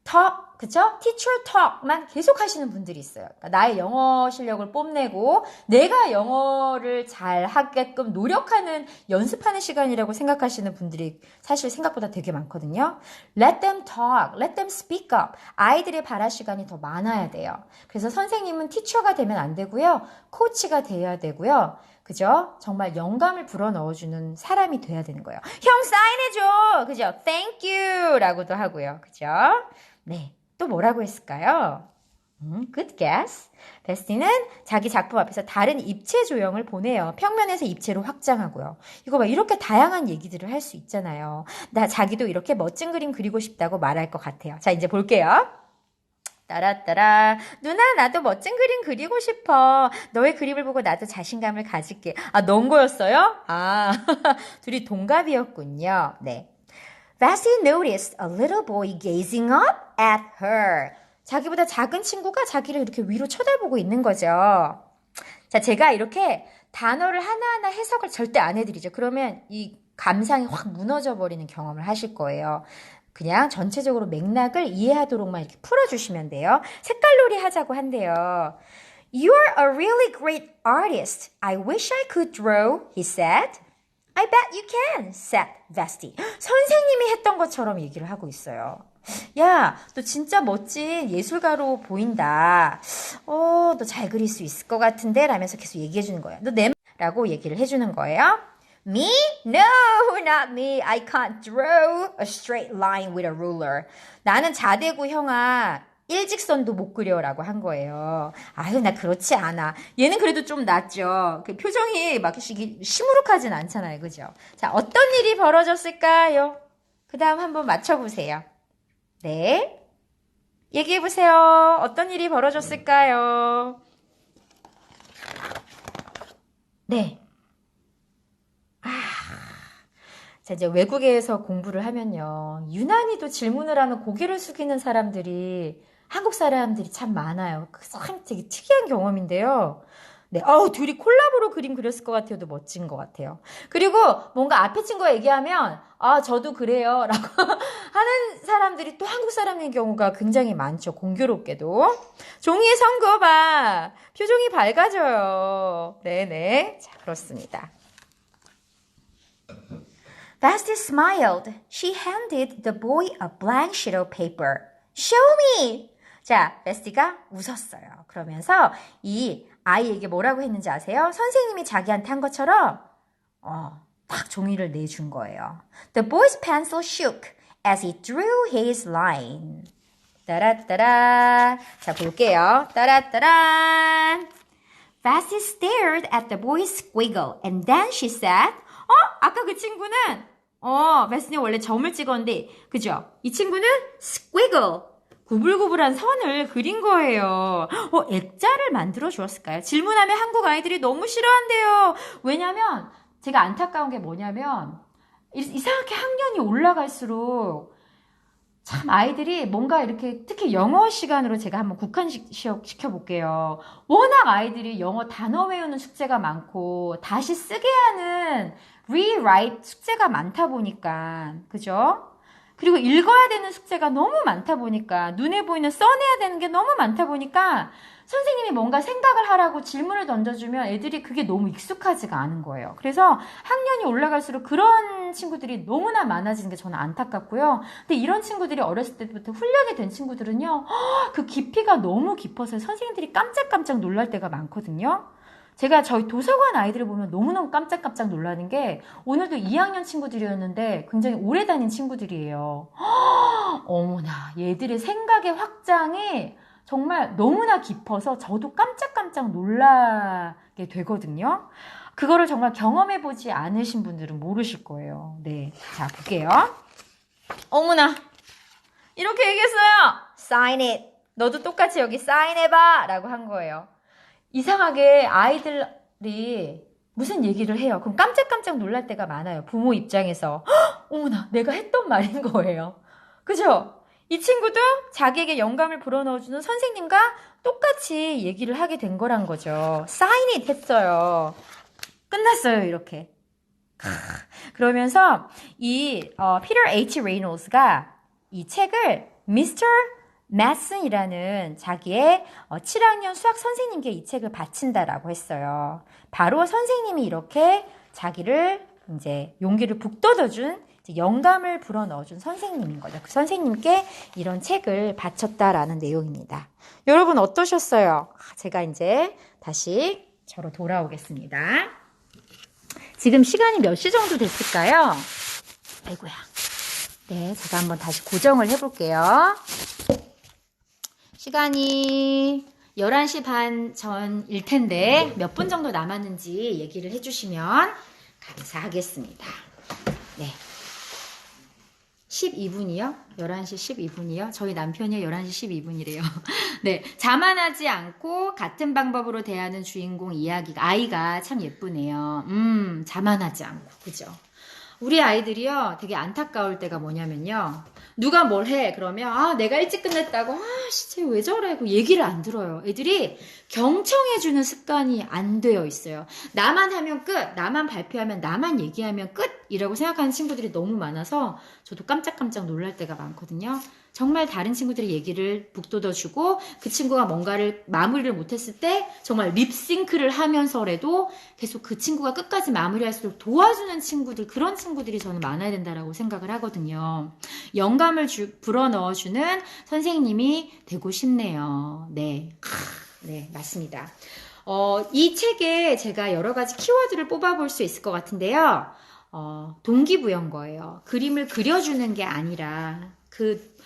talk, 그쵸? teacher talk만 계속 하시는 분들이 있어요. 그러니까 나의 영어 실력을 뽐내고 내가 영어를 잘 하게끔 노력하는 연습하는 시간이라고 생각하시는 분들이 사실 생각보다 되게 많거든요. Let them talk, let them speak up. 아이들의 발화 시간이 더 많아야 돼요. 그래서 선생님은 티처가 되면 안 되고요. 코치가 돼야 되고요. 그죠? 정말 영감을 불어넣어주는 사람이 돼야 되는 거예요. 형 사인해줘! 그죠? Thank you! 라고도 하고요. 그죠? 네. 또 뭐라고 했을까요? Good guess. 베스티는 자기 작품 앞에서 다른 입체 조형을 보내요. 평면에서 입체로 확장하고요. 이거 봐, 이렇게 다양한 얘기들을 할 수 있잖아요. 나 자기도 이렇게 멋진 그림 그리고 싶다고 말할 것 같아요. 자, 이제 볼게요. 따라따라. 누나, 나도 멋진 그림 그리고 싶어. 너의 그림을 보고 나도 자신감을 가질게. 아, 넌 거였어요? 아, 둘이 동갑이었군요. 네. Vassie noticed a little boy gazing up at her. 자기보다 작은 친구가 자기를 이렇게 위로 쳐다보고 있는 거죠. 자, 제가 이렇게 단어를 하나하나 해석을 절대 안 해드리죠. 그러면 이 감상이 확 무너져 버리는 경험을 하실 거예요. 그냥 전체적으로 맥락을 이해하도록만 이렇게 풀어주시면 돼요. 색깔놀이 하자고 한대요. You're a really great artist. I wish I could draw, he said. I bet you can, said Vasty. 선생님이 했던 것처럼 얘기를 하고 있어요. 야, 너 진짜 멋진 예술가로 보인다. 너 잘 그릴 수 있을 것 같은데? 라면서 계속 얘기해 주는 거예요. 너 내 라고 얘기를 해주는 거예요. Me? No, not me. I can't draw a straight line with a ruler. 나는 자대고 형아. 일직선도 못 그려라고 한 거예요. 아유, 나 그렇지 않아. 얘는 그래도 좀 낫죠. 그 표정이 막 시무룩하진 않잖아요. 그죠? 자, 어떤 일이 벌어졌을까요? 그 다음 한번 맞춰보세요. 네. 얘기해보세요. 어떤 일이 벌어졌을까요? 네. 자, 이제 외국에서 공부를 하면요. 유난히도 질문을 하면 고개를 숙이는 사람들이 한국 사람들이 참 많아요. 참 되게 특이한 경험인데요. 네, 둘이 콜라보로 그림 그렸을 것 같아도 멋진 것 같아요. 그리고 뭔가 앞에 친구가 얘기하면, 저도 그래요. 라고 하는 사람들이 또 한국 사람인 경우가 굉장히 많죠. 공교롭게도. 종이에 선 거 봐. 표정이 밝아져요. 네네. 자, 그렇습니다. Vasty smiled. She handed the boy a blank sheet of paper. Show me! 자, 베스티가 웃었어요. 그러면서 이 아이에게 뭐라고 했는지 아세요? 선생님이 자기한테 한 것처럼 딱 종이를 내준 거예요. The boy's pencil shook as he drew his line. 따라따라. 자, 볼게요. 따라따라. Vasty stared at the boy's squiggle and then she said, 아까 그 친구는 베스티는 원래 점을 찍었는데 그죠? 이 친구는 squiggle 구불구불한 선을 그린 거예요. 액자를 만들어 주었을까요? 질문하면 한국 아이들이 너무 싫어한대요. 왜냐면 제가 안타까운 게 뭐냐면 이상하게 학년이 올라갈수록 참 아이들이 뭔가 이렇게 특히 영어 시간으로 제가 한번 국한시켜볼게요. 워낙 아이들이 영어 단어 외우는 숙제가 많고 다시 쓰게 하는 rewrite 숙제가 많다 보니까 그죠? 그리고 읽어야 되는 숙제가 너무 많다 보니까 눈에 보이는 써내야 되는 게 너무 많다 보니까 선생님이 뭔가 생각을 하라고 질문을 던져주면 애들이 그게 너무 익숙하지가 않은 거예요. 그래서 학년이 올라갈수록 그런 친구들이 너무나 많아지는 게 저는 안타깝고요. 근데 이런 친구들이 어렸을 때부터 훈련이 된 친구들은요. 그 깊이가 너무 깊어서 선생님들이 깜짝깜짝 놀랄 때가 많거든요. 제가 저희 도서관 아이들을 보면 너무너무 깜짝깜짝 놀라는 게 오늘도 2학년 친구들이었는데 굉장히 오래 다닌 친구들이에요. 어머나 얘들의 생각의 확장이 정말 너무나 깊어서 저도 깜짝깜짝 놀라게 되거든요. 그거를 정말 경험해보지 않으신 분들은 모르실 거예요. 네, 자 볼게요. 어머나 이렇게 얘기했어요. Sign it. 너도 똑같이 여기 사인해봐 라고 한 거예요. 이상하게 아이들이 무슨 얘기를 해요. 그럼 깜짝깜짝 놀랄 때가 많아요. 부모 입장에서. 어머나 내가 했던 말인 거예요. 그죠? 이 친구도 자기에게 영감을 불어넣어주는 선생님과 똑같이 얘기를 하게 된 거란 거죠. sign it 했어요. 끝났어요. 이렇게. 그러면서 이 피터 H. 레이놀스가 이 책을 Mr. 매슨이라는 자기의 7학년 수학 선생님께 이 책을 바친다라고 했어요. 바로 선생님이 이렇게 자기를 이제 용기를 북돋아준 영감을 불어넣어준 선생님인 거죠. 그 선생님께 이런 책을 바쳤다라는 내용입니다. 여러분 어떠셨어요? 제가 이제 다시 저로 돌아오겠습니다. 지금 시간이 몇 시 정도 됐을까요? 아이고야. 네, 제가 한번 다시 고정을 해볼게요. 시간이 11시 반 전일 텐데 몇 분 정도 남았는지 얘기를 해주시면 감사하겠습니다. 네. 12분이요? 11시 12분이요? 저희 남편이 11시 12분이래요. 네. 자만하지 않고 같은 방법으로 대하는 주인공 아이가 참 예쁘네요. 자만하지 않고. 그죠? 우리 아이들이요, 되게 안타까울 때가 뭐냐면요. 누가 뭘 해? 그러면, 내가 일찍 끝냈다고, 쟤 왜 저래? 그 얘기를 안 들어요. 애들이 경청해주는 습관이 안 되어 있어요. 나만 하면 끝, 나만 발표하면, 나만 얘기하면 끝! 이라고 생각하는 친구들이 너무 많아서 저도 깜짝깜짝 놀랄 때가 많거든요. 정말 다른 친구들의 얘기를 북돋아주고 그 친구가 뭔가를 마무리를 못했을 때 정말 립싱크를 하면서라도 계속 그 친구가 끝까지 마무리할 수 있도록 도와주는 친구들, 그런 친구들이 저는 많아야 된다라고 생각을 하거든요. 영감을 불어넣어주는 선생님이 되고 싶네요. 네, 네, 맞습니다. 이 책에 제가 여러 가지 키워드를 뽑아볼 수 있을 것 같은데요. 동기부여인 거예요. 그림을 그려주는 게 아니라 그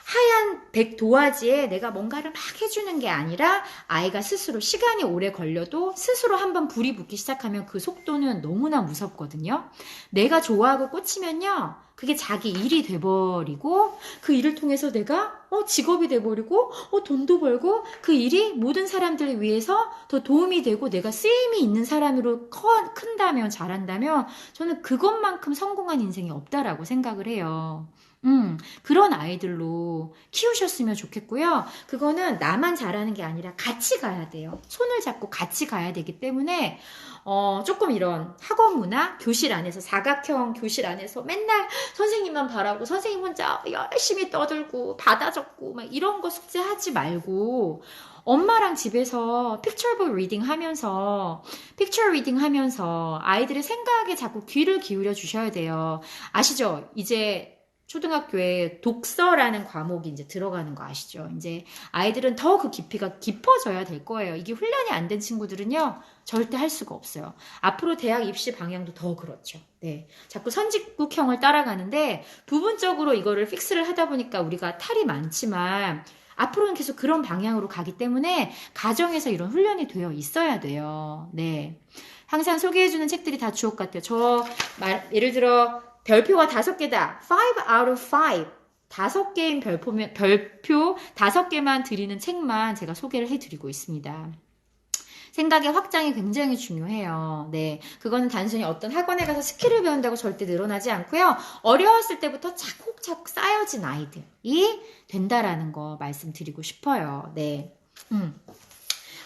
하얀 백 도화지에 내가 뭔가를 막 해주는 게 아니라 아이가 스스로 시간이 오래 걸려도 스스로 한번 불이 붙기 시작하면 그 속도는 너무나 무섭거든요. 내가 좋아하고 꽂히면요. 그게 자기 일이 돼버리고 그 일을 통해서 내가 직업이 돼버리고 돈도 벌고 그 일이 모든 사람들을 위해서 더 도움이 되고 내가 쓰임이 있는 사람으로 큰다면 잘한다면 저는 그것만큼 성공한 인생이 없다라고 생각을 해요. 그런 아이들로 키우셨으면 좋겠고요. 그거는 나만 잘하는 게 아니라 같이 가야 돼요. 손을 잡고 같이 가야 되기 때문에 조금 이런 학원 문화, 교실 안에서 사각형 교실 안에서 맨날 선생님만 바라고 선생님 혼자 열심히 떠들고 받아 적고 막 이런 거 숙제하지 말고 엄마랑 집에서 픽처북 리딩 하면서 아이들의 생각에 자꾸 귀를 기울여 주셔야 돼요. 아시죠? 이제 초등학교에 독서라는 과목이 이제 들어가는 거 아시죠? 이제 아이들은 더 그 깊이가 깊어져야 될 거예요. 이게 훈련이 안 된 친구들은요, 절대 할 수가 없어요. 앞으로 대학 입시 방향도 더 그렇죠. 네. 자꾸 선진국형을 따라가는데, 부분적으로 이거를 픽스를 하다 보니까 우리가 탈이 많지만, 앞으로는 계속 그런 방향으로 가기 때문에, 가정에서 이런 훈련이 되어 있어야 돼요. 네. 항상 소개해주는 책들이 다 주옥 같아요. 예를 들어, 별표가 5개다. 5 out of 5. 5개인 별표 5개만 드리는 책만 제가 소개를 해드리고 있습니다. 생각의 확장이 굉장히 중요해요. 네. 그거는 단순히 어떤 학원에 가서 스킬을 배운다고 절대 늘어나지 않고요. 어려웠을 때부터 차곡차곡 쌓여진 아이들이 된다라는 거 말씀드리고 싶어요. 네.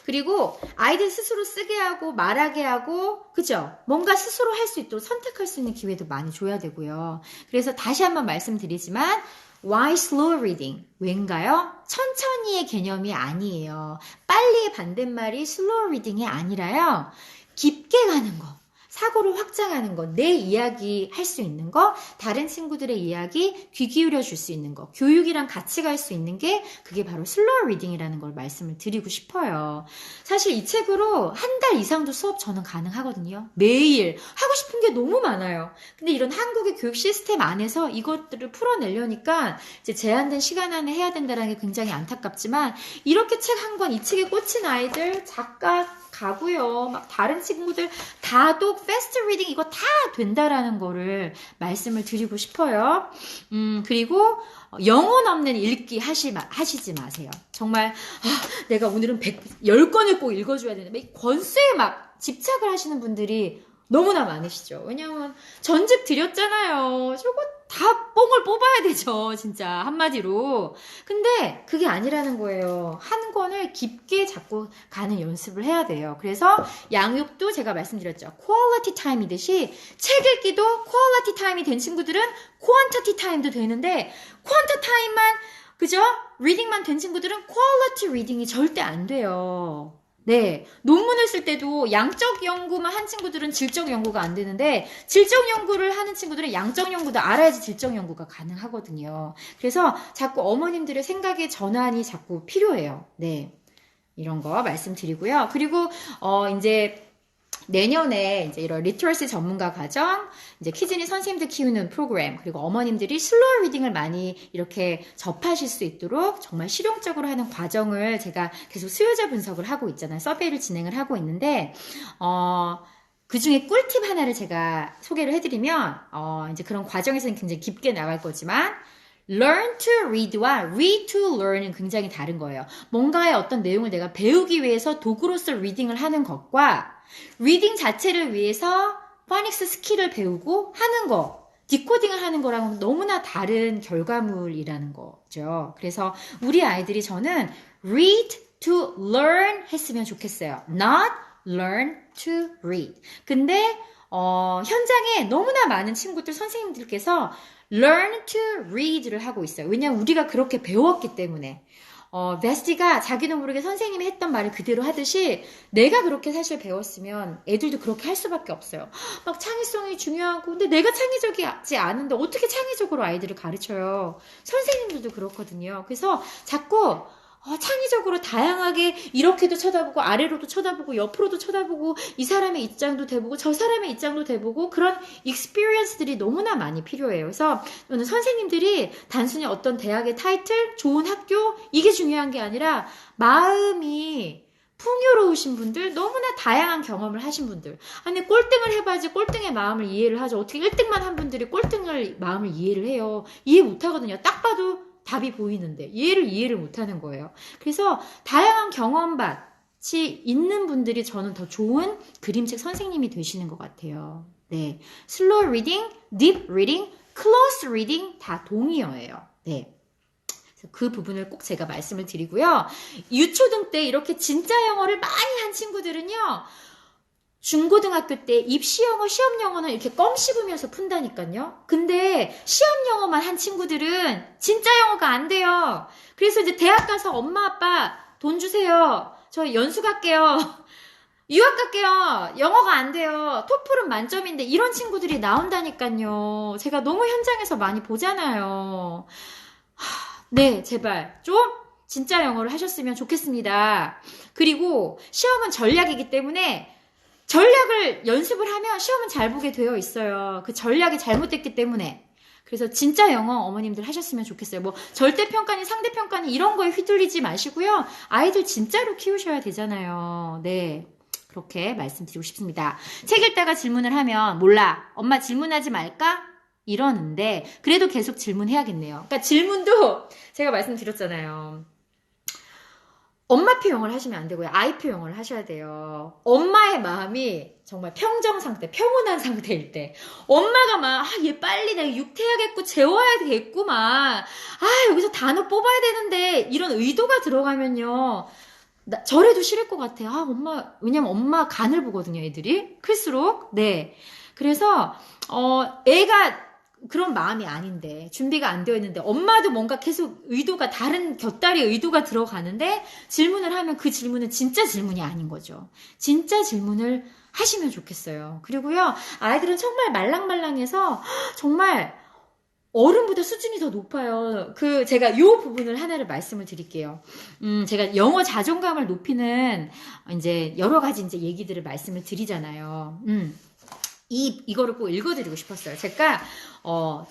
그리고 아이들 스스로 쓰게 하고 말하게 하고 그죠? 뭔가 스스로 할 수 있도록 선택할 수 있는 기회도 많이 줘야 되고요. 그래서 다시 한번 말씀드리지만 Why slow reading? 왜인가요? 천천히의 개념이 아니에요. 빨리의 반대말이 slow reading이 아니라요. 깊게 가는 거. 사고를 확장하는 거, 내 이야기 할 수 있는 거, 다른 친구들의 이야기 귀 기울여 줄 수 있는 거, 교육이랑 같이 갈 수 있는 게 그게 바로 슬로우 리딩이라는 걸 말씀을 드리고 싶어요. 사실 이 책으로 한 달 이상도 수업 저는 가능하거든요. 매일 하고 싶은 게 너무 많아요. 근데 이런 한국의 교육 시스템 안에서 이것들을 풀어내려니까 이제 제한된 시간 안에 해야 된다는 게 굉장히 안타깝지만 이렇게 책 한 권, 이 책에 꽂힌 아이들, 작가 가고요. 막 다른 친구들 다도 패스트 리딩 이거 다 된다라는 거를 말씀을 드리고 싶어요. 그리고 영혼 없는 읽기 하시지 마세요. 정말 내가 오늘은 10권을 꼭 읽어줘야 되는데 이 권수에 막 집착을 하시는 분들이 너무나 많으시죠. 왜냐면 전집 드렸잖아요. 저거 다 뽕을 뽑아야 되죠. 진짜 한마디로. 근데 그게 아니라는 거예요. 한 권을 깊게 잡고 가는 연습을 해야 돼요. 그래서 양육도 제가 말씀드렸죠. 퀄리티 타임이듯이 책 읽기도 퀄리티 타임이 된 친구들은 퀀티티 타임도 되는데 퀀터 타임만 그죠? 리딩만 된 친구들은 퀄리티 리딩이 절대 안 돼요. 네. 논문을 쓸 때도 양적 연구만 한 친구들은 질적 연구가 안 되는데, 질적 연구를 하는 친구들은 양적 연구도 알아야지 질적 연구가 가능하거든요. 그래서 자꾸 어머님들의 생각의 전환이 자꾸 필요해요. 네. 이런 거 말씀드리고요. 그리고, 이제, 내년에 이제 이런 리터러시 전문가 과정, 이제 키즈니 선생님들 키우는 프로그램, 그리고 어머님들이 슬로우 리딩을 많이 이렇게 접하실 수 있도록 정말 실용적으로 하는 과정을 제가 계속 수요자 분석을 하고 있잖아요. 서베이를 진행을 하고 있는데, 그 중에 꿀팁 하나를 제가 소개를 해드리면, 이제 그런 과정에서는 굉장히 깊게 나갈 거지만, learn to read와 read to learn은 굉장히 다른 거예요. 뭔가의 어떤 내용을 내가 배우기 위해서 도구로서 리딩을 하는 것과 리딩 자체를 위해서 파닉스 스킬을 배우고 하는 거, 디코딩을 하는 거랑은 너무나 다른 결과물이라는 거죠. 그래서 우리 아이들이 저는 read to learn 했으면 좋겠어요. not learn to read. 근데 현장에 너무나 많은 친구들, 선생님들께서 learn to read를 하고 있어요. 왜냐면 우리가 그렇게 배웠기 때문에. 베스티가 자기도 모르게 선생님이 했던 말을 그대로 하듯이 내가 그렇게 사실 배웠으면 애들도 그렇게 할 수밖에 없어요. 막 창의성이 중요하고 근데 내가 창의적이지 않은데 어떻게 창의적으로 아이들을 가르쳐요. 선생님들도 그렇거든요. 그래서 자꾸 창의적으로 다양하게 이렇게도 쳐다보고 아래로도 쳐다보고 옆으로도 쳐다보고 이 사람의 입장도 대보고 저 사람의 입장도 대보고 그런 익스피리언스들이 너무나 많이 필요해요. 그래서 저는 선생님들이 단순히 어떤 대학의 타이틀, 좋은 학교 이게 중요한 게 아니라 마음이 풍요로우신 분들, 너무나 다양한 경험을 하신 분들. 아니 꼴등을 해봐야지 꼴등의 마음을 이해를 하죠. 어떻게 1등만 한 분들이 꼴등을 마음을 이해를 해요. 이해 못하거든요. 딱 봐도 답이 보이는데 이해를 못하는 거예요. 그래서 다양한 경험밭이 있는 분들이 저는 더 좋은 그림책 선생님이 되시는 것 같아요. 네, 슬로우 리딩, 딥 리딩, 클로스 리딩 다 동의어예요. 네. 그 부분을 꼭 제가 말씀을 드리고요. 유초등 때 이렇게 진짜 영어를 많이 한 친구들은요. 중고등학교 때 입시 영어, 시험 영어는 이렇게 껌 씹으면서 푼다니까요. 근데 시험 영어만 한 친구들은 진짜 영어가 안 돼요. 그래서 이제 대학 가서 엄마 아빠 돈 주세요. 저 연수 갈게요. 유학 갈게요. 영어가 안 돼요. 토플은 만점인데 이런 친구들이 나온다니까요. 제가 너무 현장에서 많이 보잖아요. 네, 제발 좀 진짜 영어를 하셨으면 좋겠습니다. 그리고 시험은 전략이기 때문에 전략을 연습을 하면 시험은 잘 보게 되어 있어요. 그 전략이 잘못됐기 때문에. 그래서 진짜 영어 어머님들 하셨으면 좋겠어요. 뭐 절대평가니 상대평가니 이런 거에 휘둘리지 마시고요. 아이들 진짜로 키우셔야 되잖아요. 네. 그렇게 말씀드리고 싶습니다. 책 읽다가 질문을 하면 몰라. 엄마 질문하지 말까? 이러는데 그래도 계속 질문해야겠네요. 그러니까 질문도 제가 말씀드렸잖아요. 엄마표 영어를 하시면 안 되고요. 아이표 영어를 하셔야 돼요. 엄마의 마음이 정말 평정 상태, 평온한 상태일 때. 엄마가 막, 얘 빨리 내가 육퇴해야겠고, 재워야겠구만. 여기서 단어 뽑아야 되는데, 이런 의도가 들어가면요. 저래도 싫을 것 같아요. 엄마, 왜냐면 엄마 간을 보거든요, 애들이. 클수록. 네. 그래서, 애가, 그런 마음이 아닌데 준비가 안 되어 있는데 엄마도 뭔가 계속 의도가 다른 곁다리 의도가 들어가는데 질문을 하면 그 질문은 진짜 질문이 아닌 거죠. 진짜 질문을 하시면 좋겠어요. 그리고요 아이들은 정말 말랑말랑해서 정말 어른보다 수준이 더 높아요. 제가 요 부분을 하나를 말씀을 드릴게요. 제가 영어 자존감을 높이는 이제 여러 가지 이제 얘기들을 말씀을 드리잖아요. 이거를 꼭 읽어드리고 싶었어요. 제가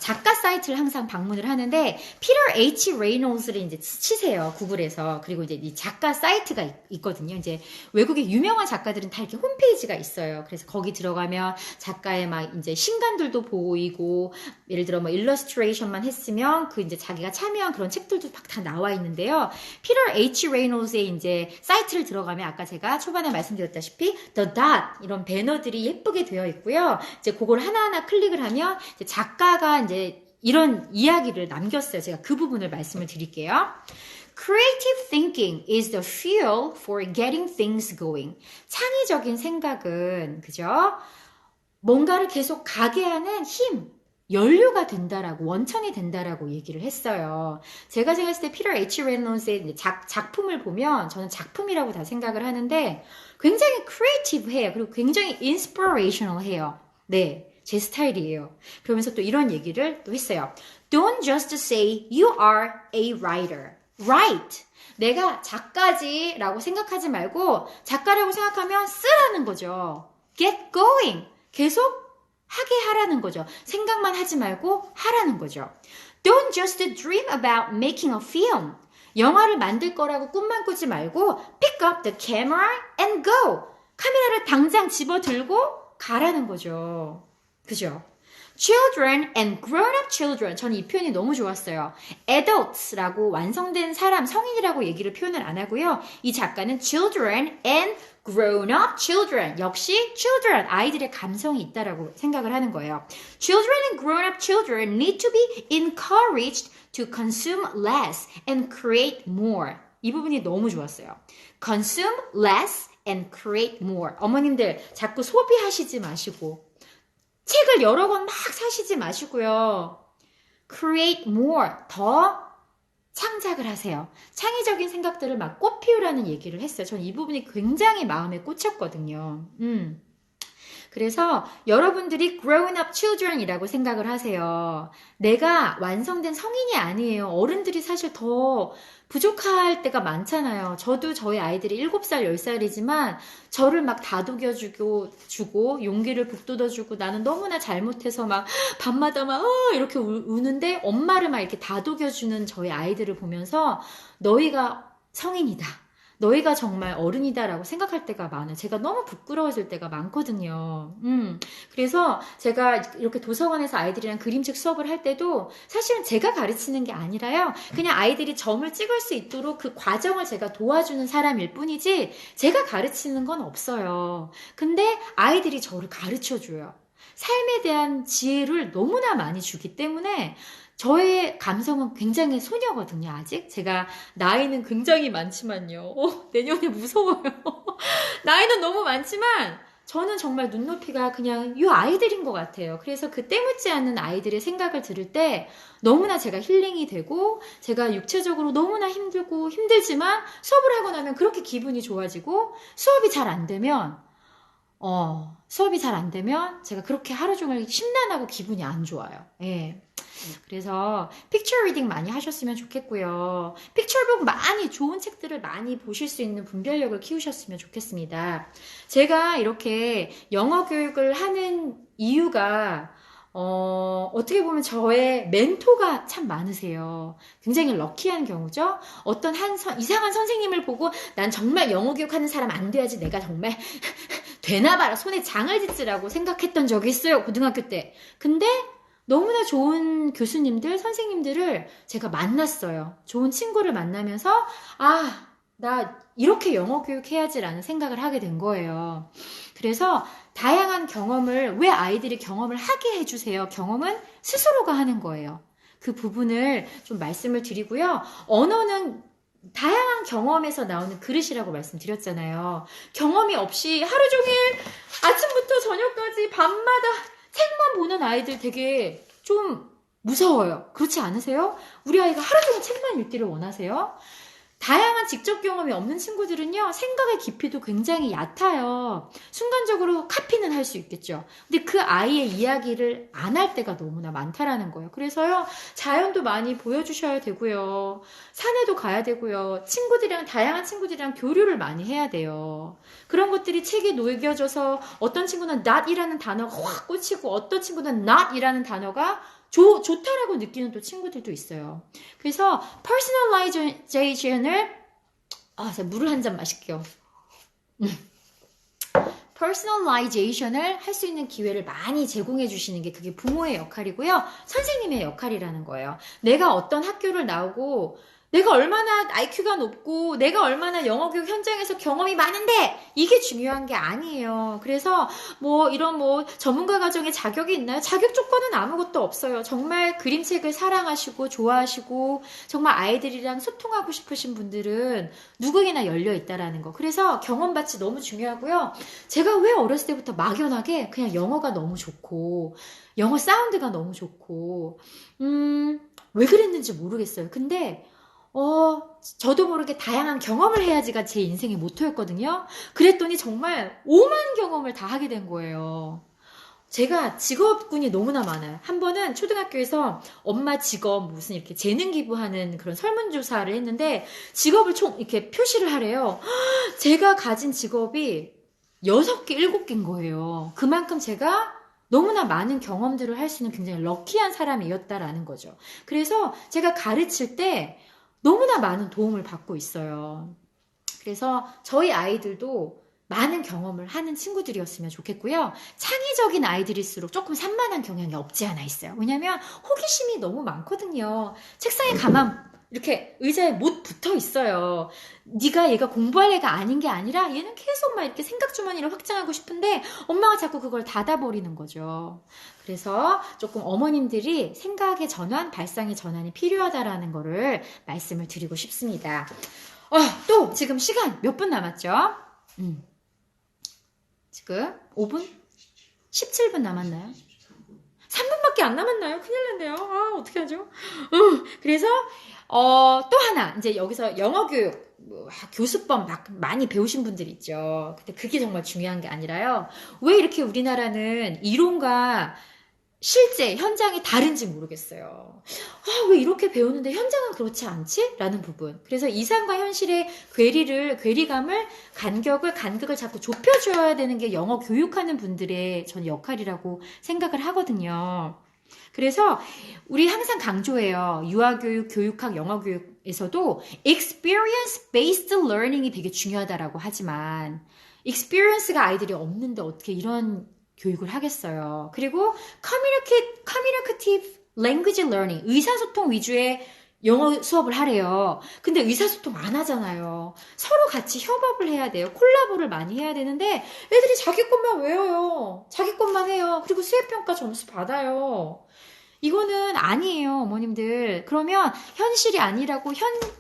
작가 사이트를 항상 방문을 하는데 피터 H. 레이놀즈를 이제 치세요. 구글에서. 그리고 이제 이 작가 사이트가 있거든요. 이제 외국의 유명한 작가들은 다 이렇게 홈페이지가 있어요. 그래서 거기 들어가면 작가의 막 이제 신간들도 보이고 예를 들어 뭐 일러스트레이션만 했으면 그 이제 자기가 참여한 그런 책들도 막 다 나와 있는데요. 피터 H. 레이놀즈의 이제 사이트를 들어가면 아까 제가 초반에 말씀드렸다시피 The Dot 이런 배너들이 예쁘게 되어 있고요. 이제 그걸 하나하나 클릭을 하면 이제 작가가 이제 이런 이야기를 남겼어요. 제가 그 부분을 말씀을 드릴게요. Creative thinking is the fuel for getting things going. 창의적인 생각은, 그죠? 뭔가를 계속 가게 하는 힘, 연료가 된다라고, 원천이 된다라고 얘기를 했어요. 제가 생각했을 때 피터 H. 레이놀즈의 작품을 보면 저는 작품이라고 다 생각을 하는데 굉장히 크리에이티브해요. 그리고 굉장히 인스피레이셔널해요. 네, 제 스타일이에요. 그러면서 또 이런 얘기를 또 했어요. Don't just say you are a writer. Write. 내가 작가지라고 생각하지 말고 작가라고 생각하면 쓰라는 거죠. Get going. 계속 하게 하라는 거죠. 생각만 하지 말고 하라는 거죠. Don't just dream about making a film. 영화를 만들 거라고 꿈만 꾸지 말고 pick up the camera and go. 카메라를 당장 집어들고 가라는 거죠. 그죠? Children and grown-up children. 저는 이 표현이 너무 좋았어요. Adults라고 완성된 사람, 성인이라고 얘기를 표현을 안 하고요. 이 작가는 children and grown-up children. 역시 children, 아이들의 감성이 있다라고 생각을 하는 거예요. Children and grown-up children need to be encouraged to consume less and create more. 이 부분이 너무 좋았어요. Consume less and create more. 어머님들 자꾸 소비하시지 마시고 책을 여러 권 막 사시지 마시고요. Create more. 더 창작을 하세요. 창의적인 생각들을 막 꽃피우라는 얘기를 했어요. 전 이 부분이 굉장히 마음에 꽂혔거든요. 그래서 여러분들이 grown up children이라고 생각을 하세요. 내가 완성된 성인이 아니에요. 어른들이 사실 더 부족할 때가 많잖아요. 저도 저희 아이들이 7살, 10살이지만 저를 막 다독여주고 용기를 북돋아주고 나는 너무나 잘못해서 막 밤마다 막 이렇게 우는데 엄마를 막 이렇게 다독여주는 저희 아이들을 보면서 너희가 성인이다. 너희가 정말 어른이다라고 생각할 때가 많아요. 제가 너무 부끄러워질 때가 많거든요. 그래서 제가 이렇게 도서관에서 아이들이랑 그림책 수업을 할 때도 사실은 제가 가르치는 게 아니라요. 그냥 아이들이 점을 찍을 수 있도록 그 과정을 제가 도와주는 사람일 뿐이지 제가 가르치는 건 없어요. 근데 아이들이 저를 가르쳐줘요. 삶에 대한 지혜를 너무나 많이 주기 때문에 저의 감성은 굉장히 소녀거든요, 아직. 제가 나이는 굉장히 많지만요. 내년에 무서워요. 나이는 너무 많지만 저는 정말 눈높이가 그냥 이 아이들인 것 같아요. 그래서 그 때묻지 않는 아이들의 생각을 들을 때 너무나 제가 힐링이 되고 제가 육체적으로 너무나 힘들고 힘들지만 수업을 하고 나면 그렇게 기분이 좋아지고 수업이 잘 안 되면 제가 그렇게 하루 종일 심란하고 기분이 안 좋아요. 예. 그래서 픽처 리딩 많이 하셨으면 좋겠고요. 픽처북 많이 좋은 책들을 많이 보실 수 있는 분별력을 키우셨으면 좋겠습니다. 제가 이렇게 영어 교육을 하는 이유가 어떻게 보면 저의 멘토가 참 많으세요. 굉장히 럭키한 경우죠. 어떤 이상한 선생님을 보고 난 정말 영어 교육하는 사람 안 돼야지 내가 정말 되나 봐라 손에 장을 짓으라고 생각했던 적이 있어요. 고등학교 때. 근데 너무나 좋은 교수님들, 선생님들을 제가 만났어요. 좋은 친구를 만나면서 나 이렇게 영어 교육해야지라는 생각을 하게 된 거예요. 그래서 다양한 경험을 왜 아이들이 경험을 하게 해주세요. 경험은 스스로가 하는 거예요. 그 부분을 좀 말씀을 드리고요. 언어는 다양한 경험에서 나오는 그릇이라고 말씀드렸잖아요. 경험이 없이 하루 종일 아침부터 저녁까지 밤마다 책만 보는 아이들 되게 좀 무서워요. 그렇지 않으세요? 우리 아이가 하루 종일 책만 읽기를 원하세요? 다양한 직접 경험이 없는 친구들은요, 생각의 깊이도 굉장히 얕아요. 순간적으로 카피는 할 수 있겠죠. 근데 그 아이의 이야기를 안 할 때가 너무나 많다라는 거예요. 그래서요, 자연도 많이 보여주셔야 되고요. 산에도 가야 되고요. 다양한 친구들이랑 교류를 많이 해야 돼요. 그런 것들이 책에 녹여져서 어떤 친구는 not이라는 단어가 확 꽂히고 어떤 친구는 not이라는 단어가 좋다라고 느끼는 또 친구들도 있어요. 그래서 personalization을 제가 물을 한 잔 마실게요. personalization을 할 수 있는 기회를 많이 제공해 주시는 게 그게 부모의 역할이고요. 선생님의 역할이라는 거예요. 내가 어떤 학교를 나오고 내가 얼마나 IQ가 높고 내가 얼마나 영어 교육 현장에서 경험이 많은데 이게 중요한 게 아니에요. 그래서 뭐 이런 뭐 전문가 과정에 자격이 있나요? 자격 조건은 아무것도 없어요. 정말 그림책을 사랑하시고 좋아하시고 정말 아이들이랑 소통하고 싶으신 분들은 누구에게나 열려 있다라는 거. 그래서 경험받지 너무 중요하고요. 제가 왜 어렸을 때부터 막연하게 그냥 영어가 너무 좋고 영어 사운드가 너무 좋고 왜 그랬는지 모르겠어요. 근데 저도 모르게 다양한 경험을 해야지가 제 인생의 모토였거든요. 그랬더니 정말 오만 경험을 다 하게 된 거예요. 제가 직업군이 너무나 많아요. 한 번은 초등학교에서 엄마 직업 무슨 이렇게 재능 기부하는 그런 설문조사를 했는데 직업을 총 이렇게 표시를 하래요. 제가 가진 직업이 6개, 7개인 거예요. 그만큼 제가 너무나 많은 경험들을 할 수 있는 굉장히 럭키한 사람이었다라는 거죠. 그래서 제가 가르칠 때 너무나 많은 도움을 받고 있어요. 그래서 저희 아이들도 많은 경험을 하는 친구들이었으면 좋겠고요. 창의적인 아이들일수록 조금 산만한 경향이 없지 않아 있어요. 왜냐면 호기심이 너무 많거든요. 책상에 가만 이렇게 의자에 못 붙어 있어요. 네가 얘가 공부할 애가 아닌 게 아니라 얘는 계속 막 이렇게 생각 주머니를 확장하고 싶은데 엄마가 자꾸 그걸 닫아버리는 거죠. 그래서 조금 어머님들이 생각의 전환, 발상의 전환이 필요하다라는 거를 말씀을 드리고 싶습니다. 또 지금 시간 몇 분 남았죠? 지금 5분? 17분 남았나요? 3분밖에 안 남았나요? 큰일 났네요. 어떻게 하죠? 그래서 또 하나 이제 여기서 영어 교육 교수법 막 많이 배우신 분들 있죠. 근데 그게 정말 중요한 게 아니라요. 왜 이렇게 우리나라는 이론과 실제 현장이 다른지 모르겠어요. 왜 이렇게 배우는데 현장은 그렇지 않지? 라는 부분. 그래서 이상과 현실의 괴리감을, 간격을 자꾸 좁혀줘야 되는 게 영어 교육하는 분들의 전 역할이라고 생각을 하거든요. 그래서 우리 항상 강조해요. 유아교육, 교육학, 영어교육에서도 experience-based learning이 되게 중요하다라고 하지만 experience가 아이들이 없는데 어떻게 이런 교육을 하겠어요. 그리고 communicative language learning, 의사소통 위주의 영어 수업을 하래요. 근데 의사소통 안 하잖아요. 서로 같이 협업을 해야 돼요. 콜라보를 많이 해야 되는데 애들이 자기 것만 외워요. 자기 것만 해요. 그리고 수행평가 점수 받아요. 이거는 아니에요, 어머님들. 그러면 현실이 아니라고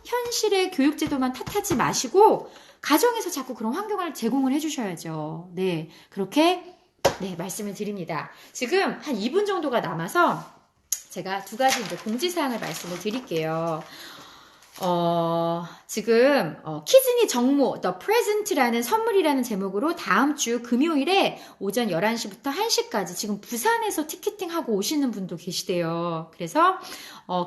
현실의 교육제도만 탓하지 마시고 가정에서 자꾸 그런 환경을 제공을 해주셔야죠. 네, 그렇게 말씀을 드립니다. 지금 한 2분 정도가 남아서 제가 두 가지 이제 공지사항을 말씀을 드릴게요. 지금 키즈니 정모 The Present라는 선물이라는 제목으로 다음 주 금요일에 오전 11시부터 1시까지 지금 부산에서 티켓팅하고 오시는 분도 계시대요. 그래서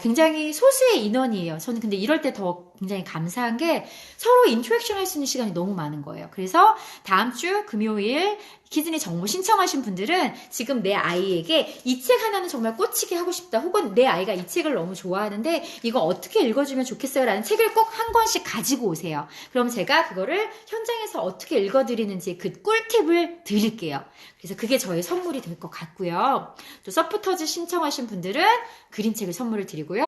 굉장히 소수의 인원이에요. 저는 근데 이럴 때 더 굉장히 감사한 게 서로 인터랙션 할 수 있는 시간이 너무 많은 거예요. 그래서 다음 주 금요일 키즈니 정모 신청하신 분들은 지금 내 아이에게 이 책 하나는 정말 꽂히게 하고 싶다. 혹은 내 아이가 이 책을 너무 좋아하는데 이거 어떻게 읽어주면 좋겠어요? 라는 책을 꼭 한 권씩 가지고 오세요. 그럼 제가 그거를 현장에서 어떻게 읽어드리는지 그 꿀팁을 드릴게요. 그래서 그게 저의 선물이 될 것 같고요. 또 서포터즈 신청하신 분들은 그림책을 선물을 드리고요.